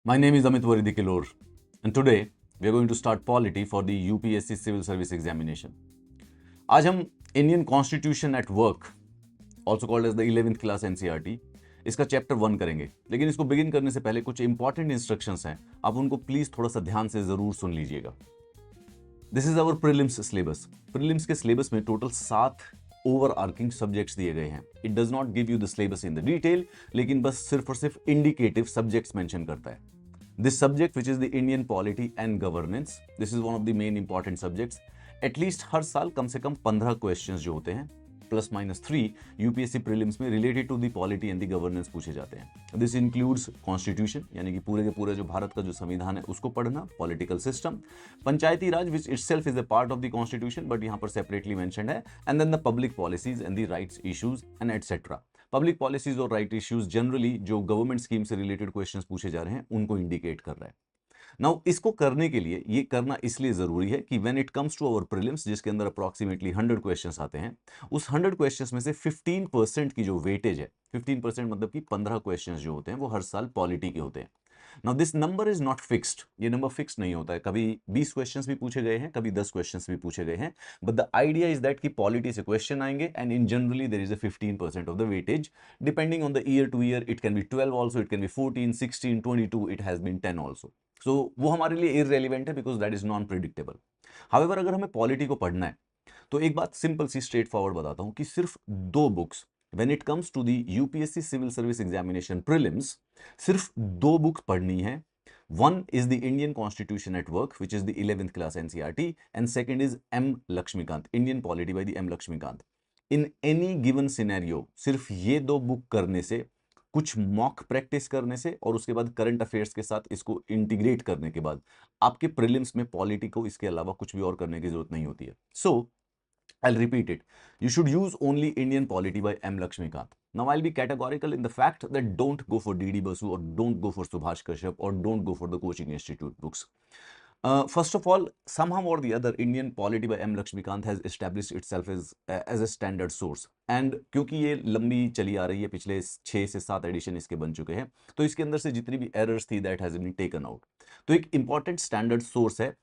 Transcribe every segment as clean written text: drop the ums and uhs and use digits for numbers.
My name is Amit Varidikilor, and today we are going to start polity for the UPSC Civil Service Examination. आज हम Indian constitution at work, also called as the 11th class NCERT, इसका chapter 1 करेंगे। लेकिन इसको begin करने से पहले कुछ इंपॉर्टेंट इंस्ट्रक्शंस हैं, आप उनको प्लीज थोड़ा सा ध्यान से जरूर सुन लीजिएगा। This is our prelims syllabus. Prelims के सिलेबस में टोटल 7 ओवर आर्किंग सब्जेक्ट्स दिए गए हैं। It does not give you the syllabus in the detail, लेकिन बस सिर्फ और सिर्फ इंडिकेटिव सब्जेक्ट्स मेंशन करता है। This subject, which is the Indian polity and governance, this is one of the main important subjects. At least हर साल कम से कम 15 क्वेश्चंस जो होते हैं +-3 यूपीएससी प्रीलिम्स में related to the polity and the governance पूछे जाते हैं। दिस इंक्लूड्स कॉन्स्टिट्यूशन, यानी कि पूरे के पूरे जो भारत का जो संविधान है उसको पढ़ना, political system, Panchayati Raj which itself is a part of the constitution but यहाँ पर सेपरेटली मेंशन्ड है, and then the public policies and the rights issues and etcetera. Public policies और राइट इश्यूज जनरली जो गवर्नमेंट स्कीम से related questions पूछे जा रहे हैं उनको इंडिकेट कर रहा है। नाउ इसको करने के लिए, ये करना इसलिए जरूरी है कि when it comes to our prelims, जिसके अंदर अप्रोक्सीमेटली 100 क्वेश्चंस आते हैं, उस 100 क्वेश्चंस में से 15% की जो वेटेज है, 15% मतलब कि 15 क्वेश्चंस जो होते हैं वो हर साल पॉलिटी के होते हैं। Now this number is not fixed, ये नंबर फिक्स नहीं होता है। कभी 20 क्वेश्चंस भी पूछे गए हैं, कभी 10 क्वेश्चंस भी पूछे गए हैं, but the idea is that कि पॉलिटी से क्वेश्चन आएंगे and in generally there is a 15% of the weightage, depending on the year to year. It can be 12 also, it can be 14, 16, 22, it has been 10 also. So वो हमारे लिए irrelevant है because that is non predictable. However अगर हमें polity को पढ़ना है तो एक बात सिंपल सी स्ट्रेट फॉरवर्ड बताता हूं कि सिर्फ 2 books, when it comes to the UPSC civil service examination prelims, सिर्फ 2 बुक्स पढ़नी है। One is the Indian Constitution at Work, which is the 11th class NCERT, and second is M. Lakshmikant, Indian Polity by the M. Lakshmikant. In any given scenario, सिर्फ ये 2 book करने से, कुछ mock practice करने से और उसके बाद करंट अफेयर्स के साथ इसको इंटीग्रेट करने के बाद आपके प्रीलिम्स में पॉलिटी को इसके अलावा कुछ भी और करने की जरूरत नहीं होती है। सो I'll repeat it. You should use only Indian Polity by M. Lakshmikant. Now, I'll be categorical in the fact that don't go for D.D. Basu or don't go for Subhash Kashyap or don't go for the Coaching Institute books. First of all, somehow or the other, Indian Polity by M. Lakshmikant has established itself as a standard source. And क्योंकि ये लंबी चली आ रही है, पिछले 6 से 7 addition इसके बन चुके हैं, तो इसके अंदर से जितनी भी एरर्स थी that has been taken out. तो एक इंपॉर्टेंट स्टैंडर्ड सोर्स है।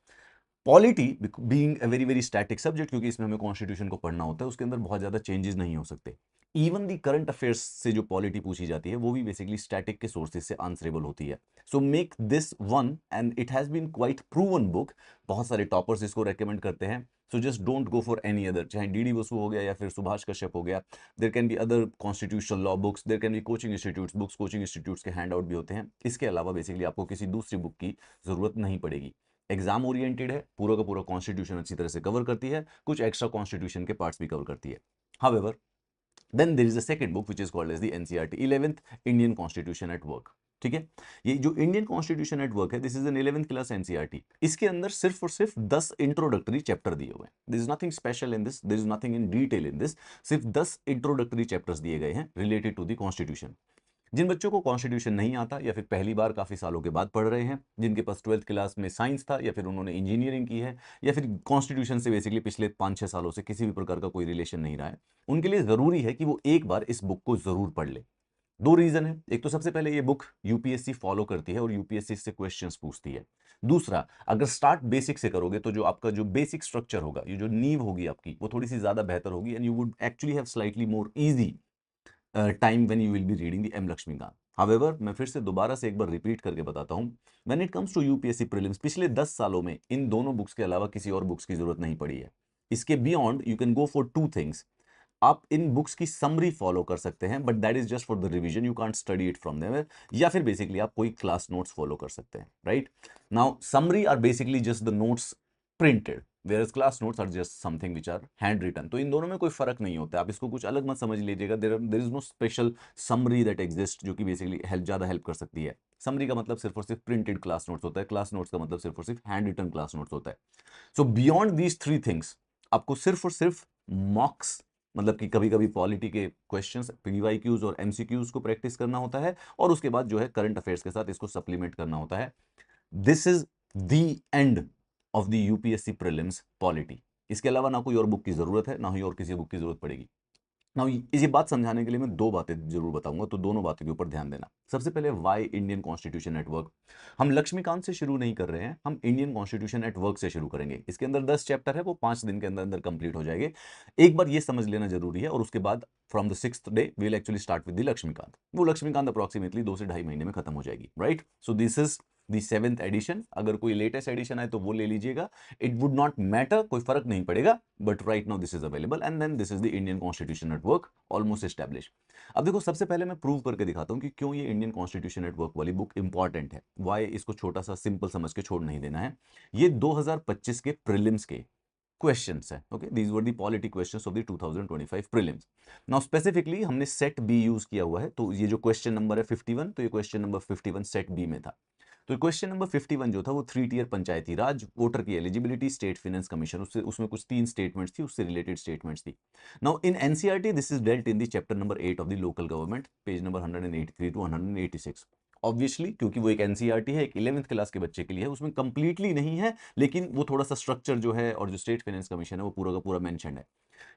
Polity being a very very static subject, क्योंकि इसमें हमें कॉन्स्टिट्यूशन को पढ़ना होता है, उसके अंदर बहुत ज्यादा चेंजेस नहीं हो सकते। इवन दी करंट अफेयर्स से जो पॉलिटी पूछी जाती है वो भी बेसिकली स्टैटिक के सोर्सेज से आंसरेबल होती है। So make this one, and it has been quite proven book. बहुत सारे टॉपर्स इसको रेकमेंड करते हैं। So just don't go for any other, चाहे डीडी बसु हो गया या फिर सुभाष कश्यप हो गया। There can be other constitutional law books, there can be coaching institutes books, coaching institutes के हैंड आउट भी होते हैं। इसके अलावा बेसिकली आपको किसी दूसरी बुक की जरूरत नहीं पड़ेगी। एग्जाम ओरिएंटेड है, पूरा का पूरा कॉन्स्टिट्यूशन अच्छी तरह से कवर करती है, कुछ एक्स्ट्रा कॉन्स्टिट्यूशन के पार्ट्स भी कवर करती है। However, then there is a second book which is called as the NCERT 11th Indian constitution at work. ठीक है, ये जो इंडियन कॉन्स्टिट्यूशन एट वर्क है, this is an 11th class NCERT. इसके अंदर सिर्फ और सिर्फ 10 इंट्रोडक्टरी चैप्टर दिए हुए हैं। This is nothing special in this, this is nothing in detail in this. सिर्फ 10 इंट्रोडक्टरी चैप्टर्स दिए गए हैं रिलेटेड टू द कॉन्स्टिट्यूशन। जिन बच्चों को कॉन्स्टिट्यूशन नहीं आता या फिर पहली बार काफी सालों के बाद पढ़ रहे हैं, जिनके पास 12th क्लास में साइंस था या फिर उन्होंने इंजीनियरिंग की है या फिर कॉन्स्टिट्यूशन से बेसिकली पिछले 5-6 सालों से किसी भी प्रकार का कोई रिलेशन नहीं रहा है, उनके लिए जरूरी है कि वो एक बार इस बुक को जरूर पढ़ ले। 2 रीजन है। एक तो सबसे पहले ये बुक यूपीएससी फॉलो करती है और यूपीएससी से क्वेश्चंस पूछती है। दूसरा, अगर स्टार्ट बेसिक से करोगे तो जो आपका जो बेसिक स्ट्रक्चर होगा, ये जो नींव होगी आपकी, वो थोड़ी सी ज्यादा बेहतर होगी and you would actually have slightly more easy time when you will be reading the M Laxmikant. However, मैं फिर से दोबारा से एक बार रिपीट करके बताता हूं, when it comes to UPSC prelims, पिछले 10 सालों में इन दोनों बुक्स के अलावा किसी और बुक्स की जरूरत नहीं पड़ी है। इसके beyond you can go for 2 things. आप इन बुक्स की समरी फॉलो कर सकते हैं, but that is just for the revision, you can't study it from there. या फिर बेसिकली आप कोई क्लास नोट्स फॉलो कर सकते हैं, right? Now summary are basically just the notes printed, whereas class notes are just something which are hand written। तो इन दोनों में कोई फर्क नहीं होता, आप इसको कुछ अलग मत समझ लीजिएगा। There is no special summary that exist जो कि बेसिकली ज्यादा हेल्प कर सकती है। समरी का मतलब सिर्फ और सिर्फ प्रिंटेड क्लास नोट्स होता है, क्लास नोट्स का मतलब सिर्फ और सिर्फ हैंड रिटन क्लास नोट्स होता है। सो बियॉन्ड दीज 3 थिंग्स, आपको सिर्फ और सिर्फ मॉक्स, मतलब कि कभी कभी पॉलिटी के क्वेश्चंस, पीवाईक्यूज और एमसीक्यूज को प्रैक्टिस करना होता है, और उसके बाद जो है करंट अफेयर्स के साथ इसको सप्लीमेंट करना होता है। This is the end of the UPSC prelims polity. इसके अलावा ना कोई और बुक की जरूरत है, ना ही और किसी बुक की जरूरत पड़ेगी। नाउ ये बात समझाने के लिए मैं दो बातें जरूर बताऊंगा, तो दोनों बातों के ऊपर ध्यान देना। सबसे पहले why Indian constitution at work. हम लक्ष्मीकांत से शुरू नहीं कर रहे हैं, हम इंडियन कॉन्स्टिट्यूशन एट वर्क से शुरू करेंगे। इसके अंदर 10 चैप्टर है, वो 5 दिन के अंदर अंदर कंप्लीट हो जाएंगे। एक बार ये समझ लेना जरूरी है, और उसके बाद from the 6th day we will actually start with the Laxmikant. वो लक्ष्मीकांत अप्रॉक्सीमेटली 2 से 2.5 महीने में खत्म हो जाएगी, right. So this is the 7th edition. अगर कोई लेटेस्ट एडिशन है तो वो ले लीजिएगा, इट वुड नॉट मैटर, कोई फर्क नहीं पड़ेगा, but right now this is available, and then this is the Indian constitution at work, almost establish. अब देखो, सबसे पहले मैं प्रूव करके दिखाता हूं कि क्यों ये इंडियन कॉन्स्टिट्यूशन एट वर्क वाली बुक इंपॉर्टेंट है, वाई इसको छोटा सा सिंपल समझ के छोड़ नहीं देना है। ये 2025 के प्रीलिम्स के क्वेश्चंस है, okay, these were the polity questions of the 2025 prelims. Now specifically हमने सेट बी यूज किया हुआ है, तो ये जो क्वेश्चन नंबर है 51, तो ये क्वेश्चन नंबर 51 सेट बी में था। तो क्वेश्चन नंबर 51 जो था वो 3 टियर पंचायती राज, वोटर की एलिजिबिलिटी, स्टेट फाइनेंस कमीशन, उससे उसमें कुछ 3 स्टेटमेंट्स थी, उससे रिलेटेड स्टेटमेंट्स थी। Now in NCERT this is dealt in the chapter number 8 of the local government, page number 183 to 186। Obviously क्योंकि वो एक एनसीईआरटी है, एक 11th क्लास के बच्चे के लिए है, उसमें कंप्लीटली नहीं है, लेकिन वो थोड़ा सा स्ट्रक्चर जो है और जो स्टेट फाइनेंस कमीशन है वो पूरा का पूरा मेंशन है।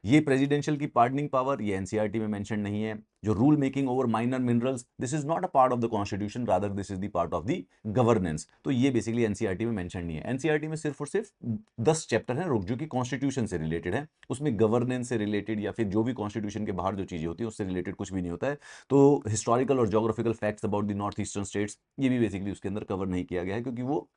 ये प्रेसिडेंशियल की पार्डनिंग पावर, ये एनसीईआरटी में मेंशन नहीं है। जो rule making over minor minerals, this is not a part of the constitution, rather this is the part of the governance. तो ये बेसिकली एनसीईआरटी में मेंशन नहीं है। एनसीईआरटी में सिर्फ और सिर्फ 10 चैप्टर हैं जो कि कॉन्स्टिट्यूशन से रिलेटेड है, उसमें गवर्नेंस से रिलेटेड या फिर जो भी कॉन्स्टिट्यूशन के बाहर जो चीजें होती है उससे रिलेटेड कुछ भी नहीं होता है। तो हिस्टोरिकल और geographical facts about the north eastern states, ये भी बेसिकली उसके अंदर कवर नहीं किया गया है, क्योंकि वो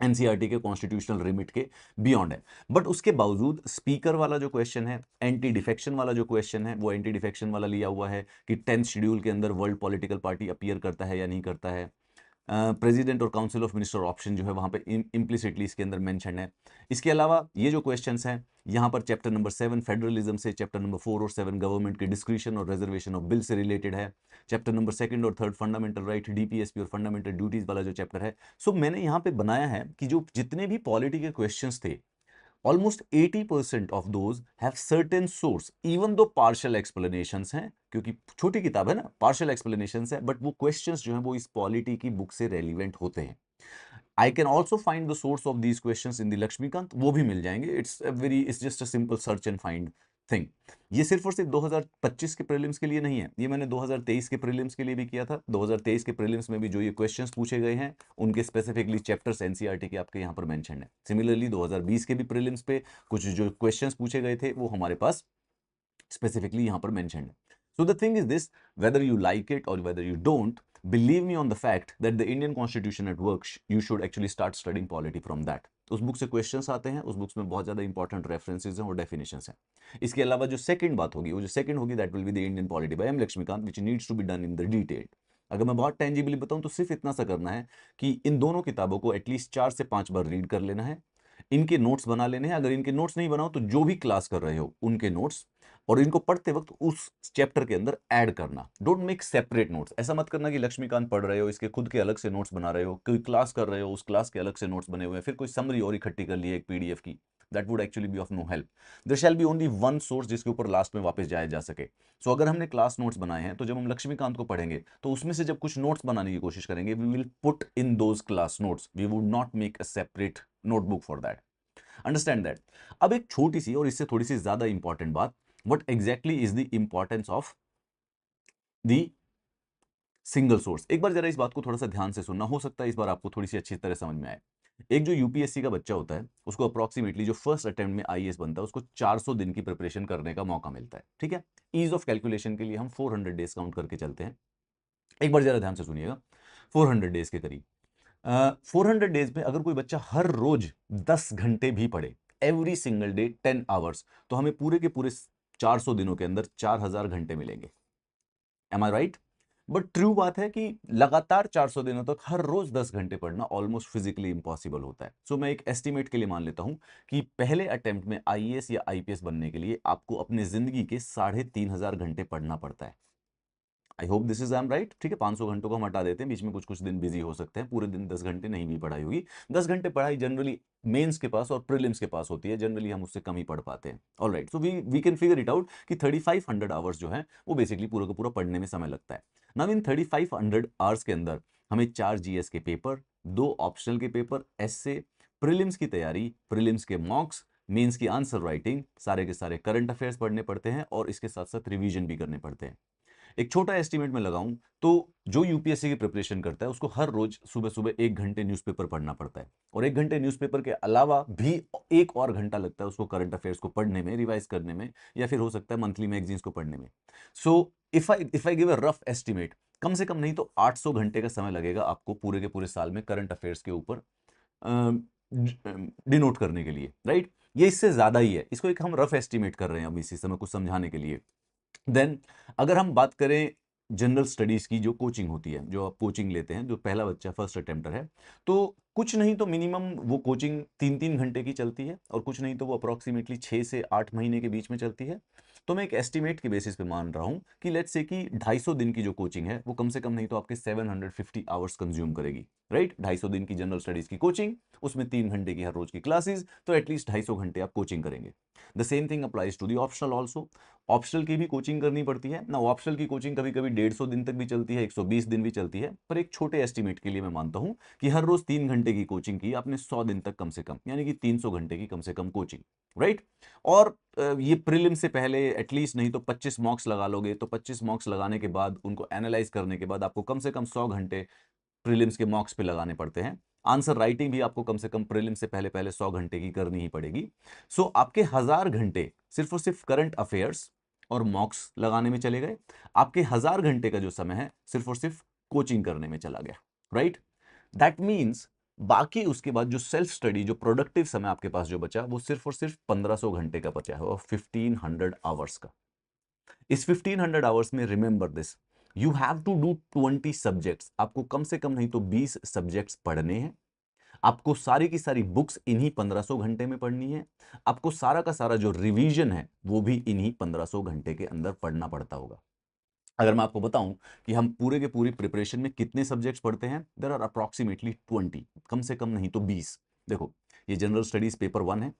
एनसीईआरटी के कॉन्स्टिट्यूशनल रिमिट के बियॉन्ड है। बट उसके बावजूद स्पीकर वाला जो क्वेश्चन है, एंटी डिफेक्शन वाला जो क्वेश्चन है, वो एंटी डिफेक्शन वाला लिया हुआ है कि 10th शेड्यूल के अंदर वर्ल्ड पॉलिटिकल पार्टी अपीयर करता है या नहीं करता है। प्रेसिडेंट और काउंसिल ऑफ मिनिस्टर ऑप्शन जो है वहां पे इम्प्लिसिटली इसके अंदर मेंशन है। इसके अलावा ये जो क्वेश्चंस हैं, यहाँ पर चैप्टर नंबर 7 फेडरलिज्म से, चैप्टर नंबर 4 और 7 गवर्नमेंट के डिस्क्रिशन और रिजर्वेशन ऑफ बिल से रिलेटेड है। चैप्टर नंबर 2 और 3 फंडामेंटल राइट, डीपीएसपी और फंडामेंटल ड्यूटीज वाला जो चैप्टर है। सो मैंने यहाँ पे बनाया है कि जो जितने भी पॉलिटी के क्वेश्चंस थे, almost 80% of those have certain source, even though partial explanations हैं, क्योंकि छोटी किताब है ना, partial explanations है, but वो questions जो हैं वो इस पॉलिटी की बुक से रेलिवेंट होते हैं। I can also find the source of these questions in the Laxmikant, वो भी मिल जाएंगे। it's just a simple search and find thing। ये सिर्फ और सिर्फ 2025 के प्रीलिम्स के लिए नहीं है, ये मैंने 2023 के प्रीलिम्स के लिए भी किया था। 2023 के प्रीलिम्स में भी जो ये क्वेश्चंस पूछे गए हैं, उनके स्पेसिफिकली चैप्टर्स एनसीईआरटी के आपके यहाँ पर मेंशन है। सिमिलरली 2020 के भी प्रीलिम्स पे कुछ जो क्वेश्चंस पूछे गए थे वो हमारे पास स्पेसिफिकली यहाँ पर मेंशन है। So the thing is this, whether you like it or whether you don't, believe me on the fact that the Indian Constitution at work, you should actually start studying polity from that। उस book से questions आते हैं, उस books में बहुत ज्यादा important references हैं और डेफिनेशंस हैं। इसके अलावा जो सेकंड बात होगी, वो जो सेकंड होगी, that will be the Indian polity by M Laxmikant, which needs to be done in the detail. अगर मैं बहुत टेंजिबली बताऊं तो सिर्फ इतना सा करना है कि इन दोनों किताबों को एटलीस्ट 4 से 5 बार रीड कर लेना है, इनके नोट्स बना लेने हैं। अगर इनके नोट्स नहीं बनाओ तो जो भी क्लास कर रहे हो उनके नोट्स, और इनको पढ़ते वक्त उस चैप्टर के अंदर ऐड करना। Don't make separate notes. ऐसा मत करना कि लक्ष्मीकांत पढ़ रहे हो, इसके खुद के अलग से नोट्स बना रहे हो, कोई क्लास कर रहे हो, उस क्लास के अलग से नोट्स बने हुए हैं, फिर कोई समरी और इकट्ठी कर ली है एक पीडीएफ की। That would actually be of no help. There shall be only one source जिसके ऊपर लास्ट में वापस जाया जा सके। सो अगर हमने क्लास नोट्स बनाए हैं, तो जब हम लक्ष्मीकांत को पढ़ेंगे तो उसमें से जब कुछ नोट्स बनाने की कोशिश करेंगे, we will put in those class notes, we would not make a separate notebook for that. Understand that. अब एक छोटी सी और इससे थोड़ी सी ज्यादा इंपॉर्टेंट बात, what exactly is the importance of the single source. एक बार जरा इस बात को थोड़ा सा ध्यान से सुनना, हो सकता है इस बार आपको थोड़ी सी अच्छी तरह समझ में आए। एक जो यूपीएससी का बच्चा होता है, उसको अप्रोक्सीमेटली जो फर्स्ट अटेम्प्ट में आईएएस बनता है, उसको 400 दिन की प्रिपरेशन करने का मौका मिलता है, ठीक है। ईज ऑफ कैलकुलेशन के लिए हम 400 डेज काउंट करके चलते हैं। एक बार जरा ध्यान से सुनिएगा, 400 डेज के करीब। 400 डेज में अगर कोई बच्चा हर रोज 10 घंटे भी पढ़े, एवरी सिंगल डे 10 आवर्स, तो हमें पूरे के पूरे 400 दिनों के अंदर 4000 घंटे मिलेंगे। Am I right? But true बात है कि लगातार 400 दिनों तक हर रोज 10 घंटे पढ़ना ऑलमोस्ट फिजिकली इंपॉसिबल होता है। सो मैं एक एस्टिमेट के लिए मान लेता हूं कि पहले अटेम्प्ट में आईएएस या आईपीएस बनने के लिए आपको अपने जिंदगी के 3500 घंटे पढ़ना पड़ता है। I hope this is I am right, ठीक है। 500 घंटों को हम हटा देते हैं, बीच में कुछ कुछ दिन बिजी हो सकते हैं, पूरे दिन 10 घंटे नहीं भी पढ़ाई होगी। 10 घंटे पढ़ाई जनरली मेंस के पास और प्रीलिम्स के पास होती है, जनरली हम उससे कम ही पढ़ पाते हैं। Alright, so we can figure it out कि 3500 आवर्स जो है वो बेसिकली पूरा का पूरा पढ़ने में समय लगता है। नाउ इन 3500 आवर्स के अंदर हमें 4 जीएस के पेपर, 2 ऑप्शनल के पेपर, एस्से, प्रीलिम्स की तैयारी, प्रीलिम्स के मॉक्स, मेंस की आंसर राइटिंग, सारे के सारे करंट अफेयर्स पढ़ने पड़ते हैं और इसके साथ साथ रिवीजन भी करने पड़ते हैं। एक छोटा एस्टिमेट में लगाऊं तो जो यूपीएससी की प्रिपरेशन करता है उसको हर रोज सुबह सुबह 1 घंटे न्यूज़पेपर पढ़ना पड़ता है, और 1 घंटे न्यूज़पेपर के अलावा भी 1 और घंटा लगता है उसको करंट अफेयर्स को पढ़ने में, रिवाइज करने में, या फिर हो सकता है मंथली मैगजीन्स को पढ़ने में। So if I give a rough estimate, कम से कम नहीं तो 800 घंटे का समय लगेगा आपको पूरे के पूरे साल में करंट अफेयर्स के ऊपर डिनोट करने के लिए, राइट। ये इससे ज्यादा ही है, इसको एक हम रफ एस्टिमेट कर रहे हैं अब इसी समय कुछ समझाने के लिए। देन अगर हम बात करें जनरल स्टडीज की, जो कोचिंग होती है, जो आप कोचिंग लेते हैं, जो पहला बच्चा फर्स्ट अटेम्प्टर है, तो कुछ नहीं तो मिनिमम वो कोचिंग 3-3 घंटे की चलती है, और कुछ नहीं तो वो अप्रोक्सीमेटली 6 से 8 महीने के बीच में चलती है। तो मैं एक एस्टिमेट के बेसिस पे मान रहा हूं कि लेट्स से कि 250 दिन की जो कोचिंग है वो कम से कम नहीं तो आपके 750 आवर्स कंज्यूम करेगी, राइट। 250 दिन की जनरल स्टडीज की कोचिंग, उसमें 3 घंटे की हर रोज की क्लासेस, तो एटलीस्ट 250 घंटे आप कोचिंग करेंगे। The same thing applies to the optional also. Optional की भी कोचिंग करनी पड़ती है ना। ऑप्शनल की कोचिंग कभी कभी 150 दिन तक भी चलती है, 120 दिन भी चलती है, पर एक छोटे एस्टिमेट के लिए मैं मानता हूं कि हर रोज 3 घंटे की कोचिंग की आपने 100 दिन तक कम से कम, यानी कि 300 घंटे की कम से कम कोचिंग, राइट। और ये प्रीलिम से पहले एटलीस्ट नहीं तो 25 मॉक्स लगा लोगे, तो 25 मॉक्स लगाने के बाद उनको एनालाइज करने के बाद आपको कम से कम 100 घंटे प्रीलिम्स के मॉक्स पे लगाने पड़ते हैं। आंसर राइटिंग भी आपको कम से कम प्रीलिम्स से पहले पहले 100 घंटे की करनी ही पड़ेगी। सो आपके 1000 घंटे सिर्फ और सिर्फ करंट अफेयर्स और मॉक्स लगाने में चले गए। आपके 1000 घंटे का जो समय है सिर्फ और सिर्फ कोचिंग करने में चला गया, राइट। दैट मीन्स बाकी उसके बाद जो सेल्फ स्टडी, जो प्रोडक्टिव समय आपके पास जो बचा, वो सिर्फ और सिर्फ 1500 घंटे का बचा है, और 1500 आवर्स का। इस 1500 आवर्स में remember this, you have to do 20 subjects. आपको कम से कम नहीं तो 20 सब्जेक्ट्स पढ़ने हैं। आपको सारी की सारी बुक्स इन्हीं 1500 घंटे में पढ़नी है। आपको सारा का सारा जो रिवीजन है वो भी इन्हीं 1500 घंटे के अंदर पढ़ना पड़ता होगा। अगर मैं आपको बताऊं कि हम पूरे के पूरी प्रिपरेशन में कितने सब्जेक्ट्स पढ़ते हैं, देर आर अप्रॉक्सीमेटली 20, कम से कम नहीं तो 20। देखो, ये जनरल स्टडीज पेपर 1 है।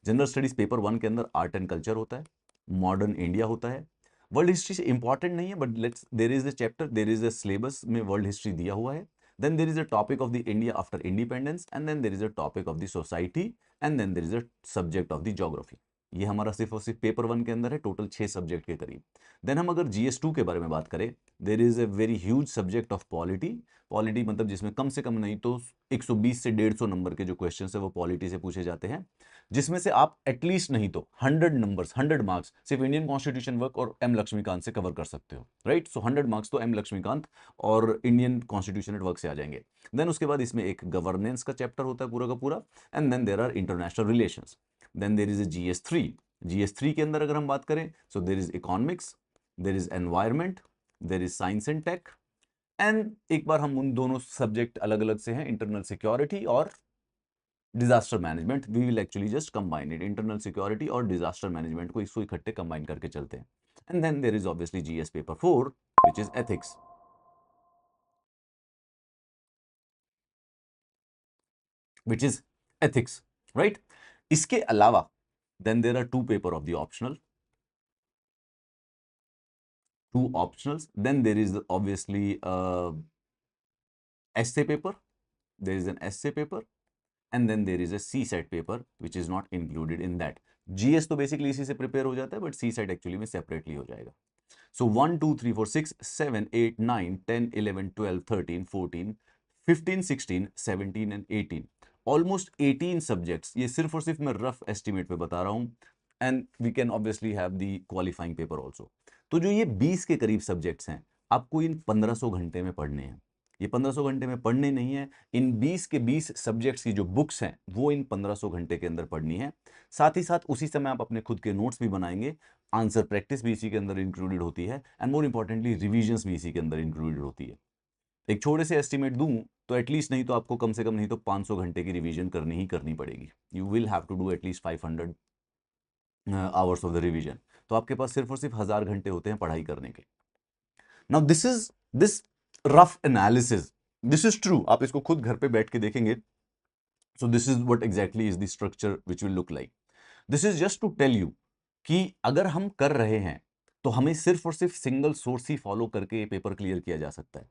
जनरल स्टडीज पेपर 1 के अंदर आर्ट एंड कल्चर होता है, मॉडर्न इंडिया होता है। वर्ल्ड हिस्ट्री से इंपॉर्टेंट नहीं है, but let's, there is a chapter, there is a syllabus में वर्ल्ड हिस्ट्री दिया हुआ है। Then there is a topic of the India after independence, and then there is a topic of the society, and then there is a subject of the geography. ये हमारा सिर्फ और सिर्फ paper 1 के अंदर है, टोटल 6 सब्जेक्ट के करीब। देन हम अगर GS2 के बारे में बात करें, देर is a very huge subject of polity. Polity मतलब जिसमें कम से कम नहीं तो 120 से 150 नंबर के जो क्वेश्चन है वो पॉलिटी से पूछे जाते हैं, जिसमें से आप एटलीस्ट नहीं तो 100 नंबर्स, 100 मार्क्स सिर्फ इंडियन कॉन्स्टिट्यूशन वर्क और एम लक्ष्मीकांत से कवर कर सकते हो, राइट। सो 100 मार्क्स तो एम लक्ष्मीकांत और इंडियन कॉन्स्टिट्यूशन वर्क से आ जाएंगे। देन उसके बाद इसमें एक गवर्नेंस का चैप्टर होता है पूरा का पूरा, and then there are international relations. Then there is a GS3। GS3 के अंदर अगर हम बात करें, so there is economics, there is environment, there is science and tech, and एक बार हम उन दोनों सब्जेक्ट अलग अलग से हैं, इंटरनल सिक्योरिटी और disaster management. We will actually just combine it, internal security और डिजास्टर मैनेजमेंट को इसको इकट्ठे कंबाइन करके चलते हैं। And then there is obviously GS paper 4 which is ethics, which is ethics, right. इसके अलावा then there are two paper of the optional, two optionals. Then there is obviously essay paper. There is an essay paper, and then there is a CSET paper which is not included in that. GS तो basically इसी से prepare हो जाता है, but CSET actually में separately हो जाएगा. So 1 2 3 4 6 7 8 9 10 11 12 13 14 15 16 17 and 18, almost 18 subjects. ये सिर्फ और सिर्फ मैं रफ एस्टिमेट पे बता रहा हूँ, and we can obviously have the qualifying paper also. तो जो ये 20 के करीब सब्जेक्ट्स हैं, आपको इन 1500 घंटे में पढ़ने हैं। ये 1500 घंटे में पढ़ने नहीं है, इन 20 के 20 सब्जेक्ट्स की जो बुक्स हैं वो इन 1500 घंटे के अंदर पढ़नी है। साथ ही साथ उसी समय आप अपने खुद के नोट्स भी बनाएंगे, आंसर प्रैक्टिस भी इसी के अंदर इंक्लूडेड होती है, एंड मोर इंपॉर्टेंटली रिविजन्स भी इसी के अंदर इंक्लूडेड होती है। एक छोटे से एस्टिमेट दूं तो एटलीस्ट नहीं तो आपको कम से कम नहीं तो 500 घंटे की रिवीजन करनी ही करनी पड़ेगी। You will have to do at least 500 hours of the revision. तो आपके पास सिर्फ और सिर्फ 1000 घंटे होते हैं पढ़ाई करने के। Now this rough analysis, this is true, आप इसको खुद घर पे बैठ के देखेंगे। So this is what exactly is the structure which will look like. This is just to tell you कि अगर हम कर रहे हैं तो हमें सिर्फ और सिर्फ सिंगल सोर्स ही फॉलो करके ये पेपर क्लियर किया जा सकता है।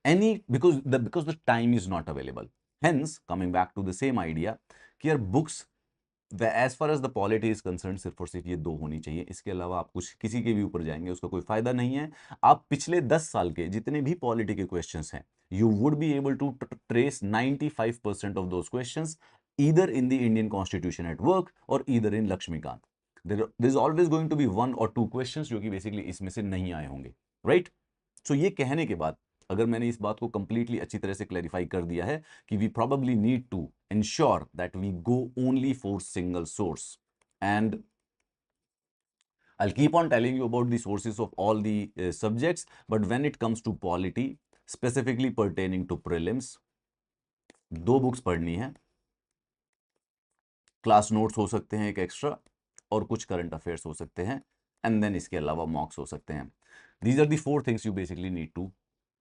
any because the time is not available, hence coming back to the same idea कि यार books as far as the polity is concern सिर्फ और सिर्फ ये दो होनी चाहिए, इसके अलावा आप कुछ किसी के भी ऊपर जाएंगे उसका कोई फायदा नहीं है। आप पिछले 10 साल के जितने भी पॉलिटी के क्वेश्चंस हैं, you would be able to trace 95% of those questions either in the Indian constitution at work or either in Laxmikanth. There is always going to be 1 or 2 questions जो कि बेसिकली इसमें से नहीं आए होंगे, राइट? सो ये कहने के बाद अगर मैंने इस बात को कंप्लीटली अच्छी तरह से क्लैरिफाई कर दिया है कि we probably need to ensure that we go only for single source, and I'll keep on telling you about the sources of all the subjects, but when it comes to polity specifically pertaining to prelims, 2 books पढ़नी है, class notes हो सकते हैं एक extra और कुछ current affairs हो सकते हैं, एंड देन इसके अलावा मॉक्स हो सकते हैं। These are the 4 things you basically need to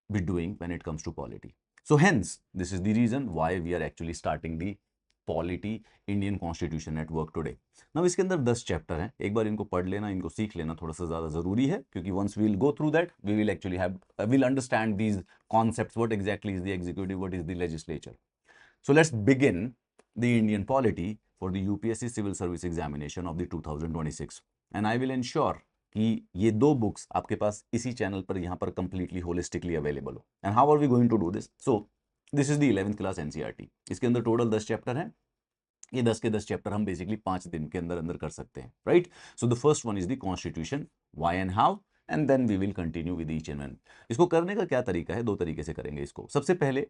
be doing when it comes to polity. So hence, this is the reason why we are actually starting the polity Indian Constitution at work today. Now इसके अंदर 10 chapter हैं, एक बार इनको पढ़ लेना, इनको सीख लेना थोड़ा सा ज़्यादा ज़रूरी है, क्योंकि once we will go through that, we will actually have, we'll understand these concepts, what exactly is the executive, what is the legislature. So let's begin the Indian polity for the UPSC Civil Service Examination of the 2026, and I will ensure कि ये 2 books आपके पास इसी channel पर यहाँ पर completely holistically available हो। And how are we going to do this? So this is the 11th class NCERT. इसके अंदर टोटल 10 चैप्टर हैं। ये 10 के 10 चैप्टर हम बेसिकली 5 दिन के अंदर अंदर कर सकते हैं, right? So the first one is the constitution, why and how, and then we will continue with each and one. इसको करने का क्या तरीका है? 2 तरीके से करेंगे इसको। सबसे पहले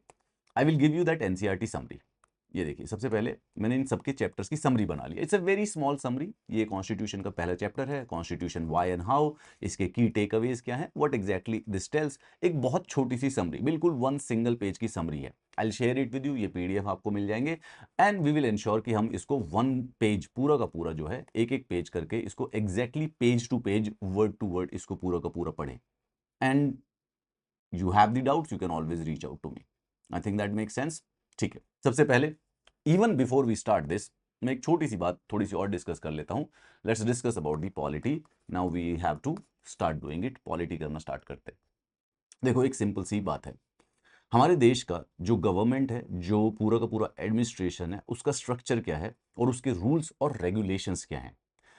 I will give you that NCERT summary. ये देखिए, सबसे पहले मैंने इन सबके चैप्टर्स की समरी बना ली। It's a very small summary. ये कॉन्स्टिट्यूशन का पहला चैप्टर है, कॉन्स्टिट्यूशन व्हाई एंड हाउ, इसके की टेक अवेज क्या है, व्हाट एग्जैक्टली दिस टेल्स। एक बहुत छोटी सी समरी, बिल्कुल 1 सिंगल पेज की समरी है। I will share it with you, ये पीडीएफ आपको मिल जाएंगे, एंड वी विल इंश्योर कि हम इसको 1 पेज पूरा का पूरा जो है, एक पेज करके इसको exactly page to page, word to word इसको पूरा का पूरा पढ़ें। And you have the doubts, you can always reach out to me. I think that make sense. ठीक है, सबसे पहले even before we start this, मैं एक छोटी सी बात थोड़ी सी और डिस्कस कर लेता हूं। Let's discuss about the polity. Now we have to start doing it. Polity करना स्टार्ट करते हैं। देखो, एक सिंपल सी बात है, हमारे देश का जो गवर्नमेंट है, जो पूरा का पूरा एडमिनिस्ट्रेशन है, उसका स्ट्रक्चर क्या है और उसके रूल्स और रेगुलेशंस क्या हैं,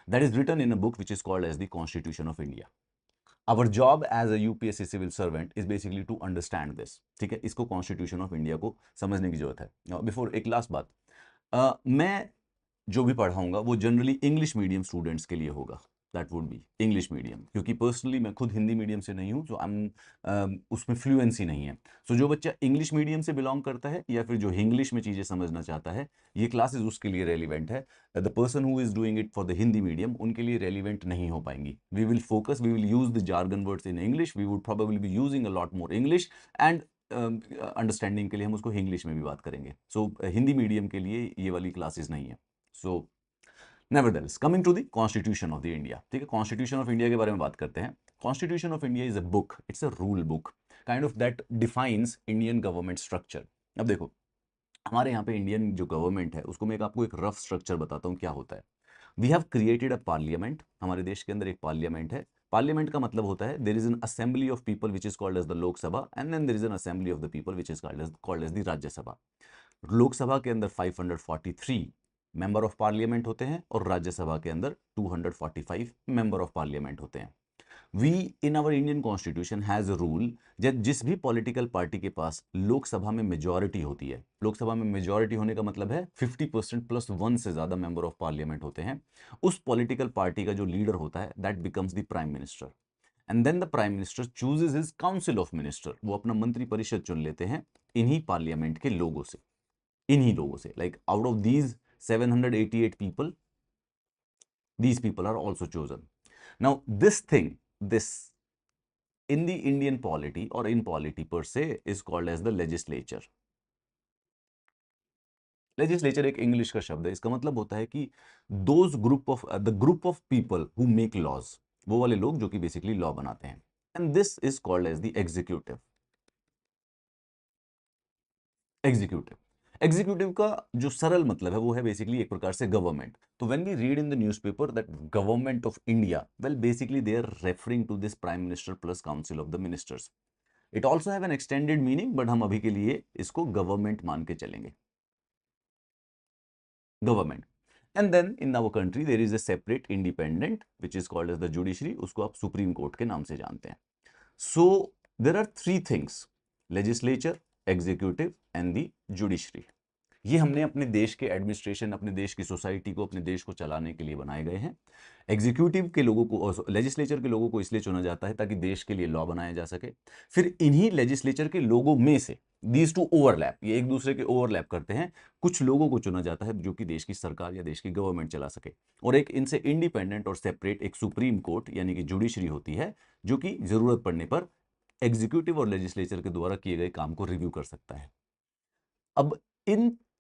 that is written in a book which is called as the constitution of India. Our job as a UPSC civil servant is basically to understand this। ठीक है, इसको कॉन्स्टिट्यूशन ऑफ इंडिया को समझने की जरूरत है। बिफोर, एक लास्ट बात, मैं जो भी पढ़ाऊंगा वो जनरली इंग्लिश मीडियम स्टूडेंट्स के लिए होगा। That would be English medium, क्योंकि पर्सनली मैं खुद हिंदी मीडियम से नहीं हूँ, जो उसमें फ्लुएंसी नहीं है। सो जो बच्चा इंग्लिश मीडियम से बिलोंग करता है या फिर जो इंग्लिश में चीज़ें समझना चाहता है, ये क्लासेस उसके लिए रेलिवेंट है। The person who is doing it for the Hindi medium, उनके लिए रेलिवेंट नहीं हो पाएंगी। We will focus, we will use the jargon words in English, we would probably be using a lot more English, and understanding के लिए हम उसको English में भी बात करेंगे। सो हिंदी मीडियम के लिए ये वाली क्लासेस नहीं है। So nevertheless, coming to the constitution of the India. ठीक है, कॉन्स्टिट्यूशन ऑफ इंडिया के बारे में बात करते हैं। Constitution of India is a book, it's a rule book kind of that defines Indian government structure. अब देखो, हमारे यहाँ पे इंडियन जो गवर्नमेंट है, उसको मैं आपको एक रफ स्ट्रक्चर बताता हूँ क्या होता है। We have created a parliament. हमारे देश के अंदर एक पार्लियामेंट है। पार्लियामेंट का मतलब होता है there is an assembly of people which is called as the Lok Sabha, and then there is an assembly of the people which is called as the Rajya Sabha. Lok Sabha के अंदर 543 मेंबर ऑफ पार्लियामेंट होते हैं और राज्यसभा के अंदर 245 मेंबर ऑफ पार्लियामेंट होते हैं। We in our Indian constitution has a rule, जिस भी पॉलिटिकल पार्टी के पास लोकसभा में मेजॉरिटी होती है, लोकसभा में मेजॉरिटी होने का मतलब है 50% प्लस 1 से ज्यादा मेंबर ऑफ पार्लियामेंट होते हैं, उस पॉलिटिकल पार्टी का जो लीडर होता है that becomes the prime minister, and then the prime minister chooses his council of minister. वो अपना मंत्री परिषद चुन लेते हैं इन्हीं पार्लियामेंट के लोगों से, इन्हीं लोगों से। Like out of these 788 people, these people are also chosen. Now this thing, this in the Indian polity or in polity per se is called as the legislature। legislature एक इंग्लिश का शब्द है, इसका मतलब होता है कि those group of the group of people who make laws, वो वाले लोग जो कि बेसिकली लॉ बनाते हैं, and this is called as the executive। Executive, executive का जो सरल मतलब है वो है बेसिकली एक प्रकार से गवर्नमेंट। तो when we read in the newspaper that government of India, well basically they are referring to this prime minister plus council of the ministers. It also have an extended meaning, but हम अभी के लिए इसको government मान के चलेंगे। Government, and then in our country there is a separate independent which is called as the judiciary, उसको आप सुप्रीम कोर्ट के नाम से जानते हैं. सो there are three things, legislature, executive and the judiciary. ये हमने अपने देश के एडमिनिस्ट्रेशन, अपने देश की सोसाइटी को, अपने देश को चलाने के लिए बनाए गए हैं. एग्जीक्यूटिव के लोगों को, लेजिस्लेचर के लोगों को इसलिए चुना जाता है ताकि देश के लिए लॉ बनाया जा सके. फिर इन्हीं लेजिस्लेचर के लोगों में से दीज टू ओवरलैप, ये एक दूसरे के ओवरलैप करते हैं, कुछ लोगों को चुना जाता है जो कि देश की सरकार या देश की गवर्नमेंट चला सके. और एक इनसे इंडिपेंडेंट और सेपरेट एक सुप्रीम कोर्ट यानी कि जुडिशरी होती है, जो कि जरूरत पड़ने पर एग्जीक्यूटिव और लेजिस्लेचर के द्वारा किए गए काम को रिव्यू कर सकता है. अब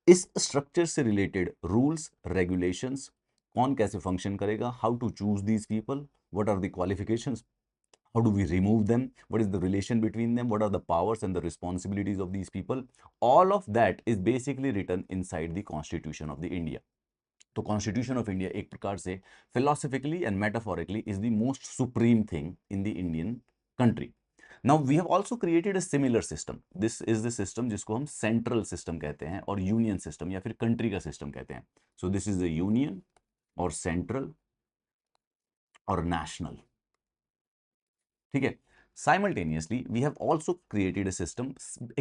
इस स्ट्रक्चर से रिलेटेड रूल्स, रेगुलेशंस, कौन कैसे फंक्शन करेगा, how to choose these people, what are the qualifications, how do we remove them, what is the relation between them, what are the powers and the responsibilities of these people, all of that is basically written inside the constitution of the India. तो constitution of India एक प्रकार से philosophically and metaphorically is the most supreme thing in the Indian country. Now we have also created a similar system. This is the system जिसको हम central system कहते हैं और union system या फिर country का system कहते हैं. So this is the union और central और national. ठीक है. Simultaneously we have also created a system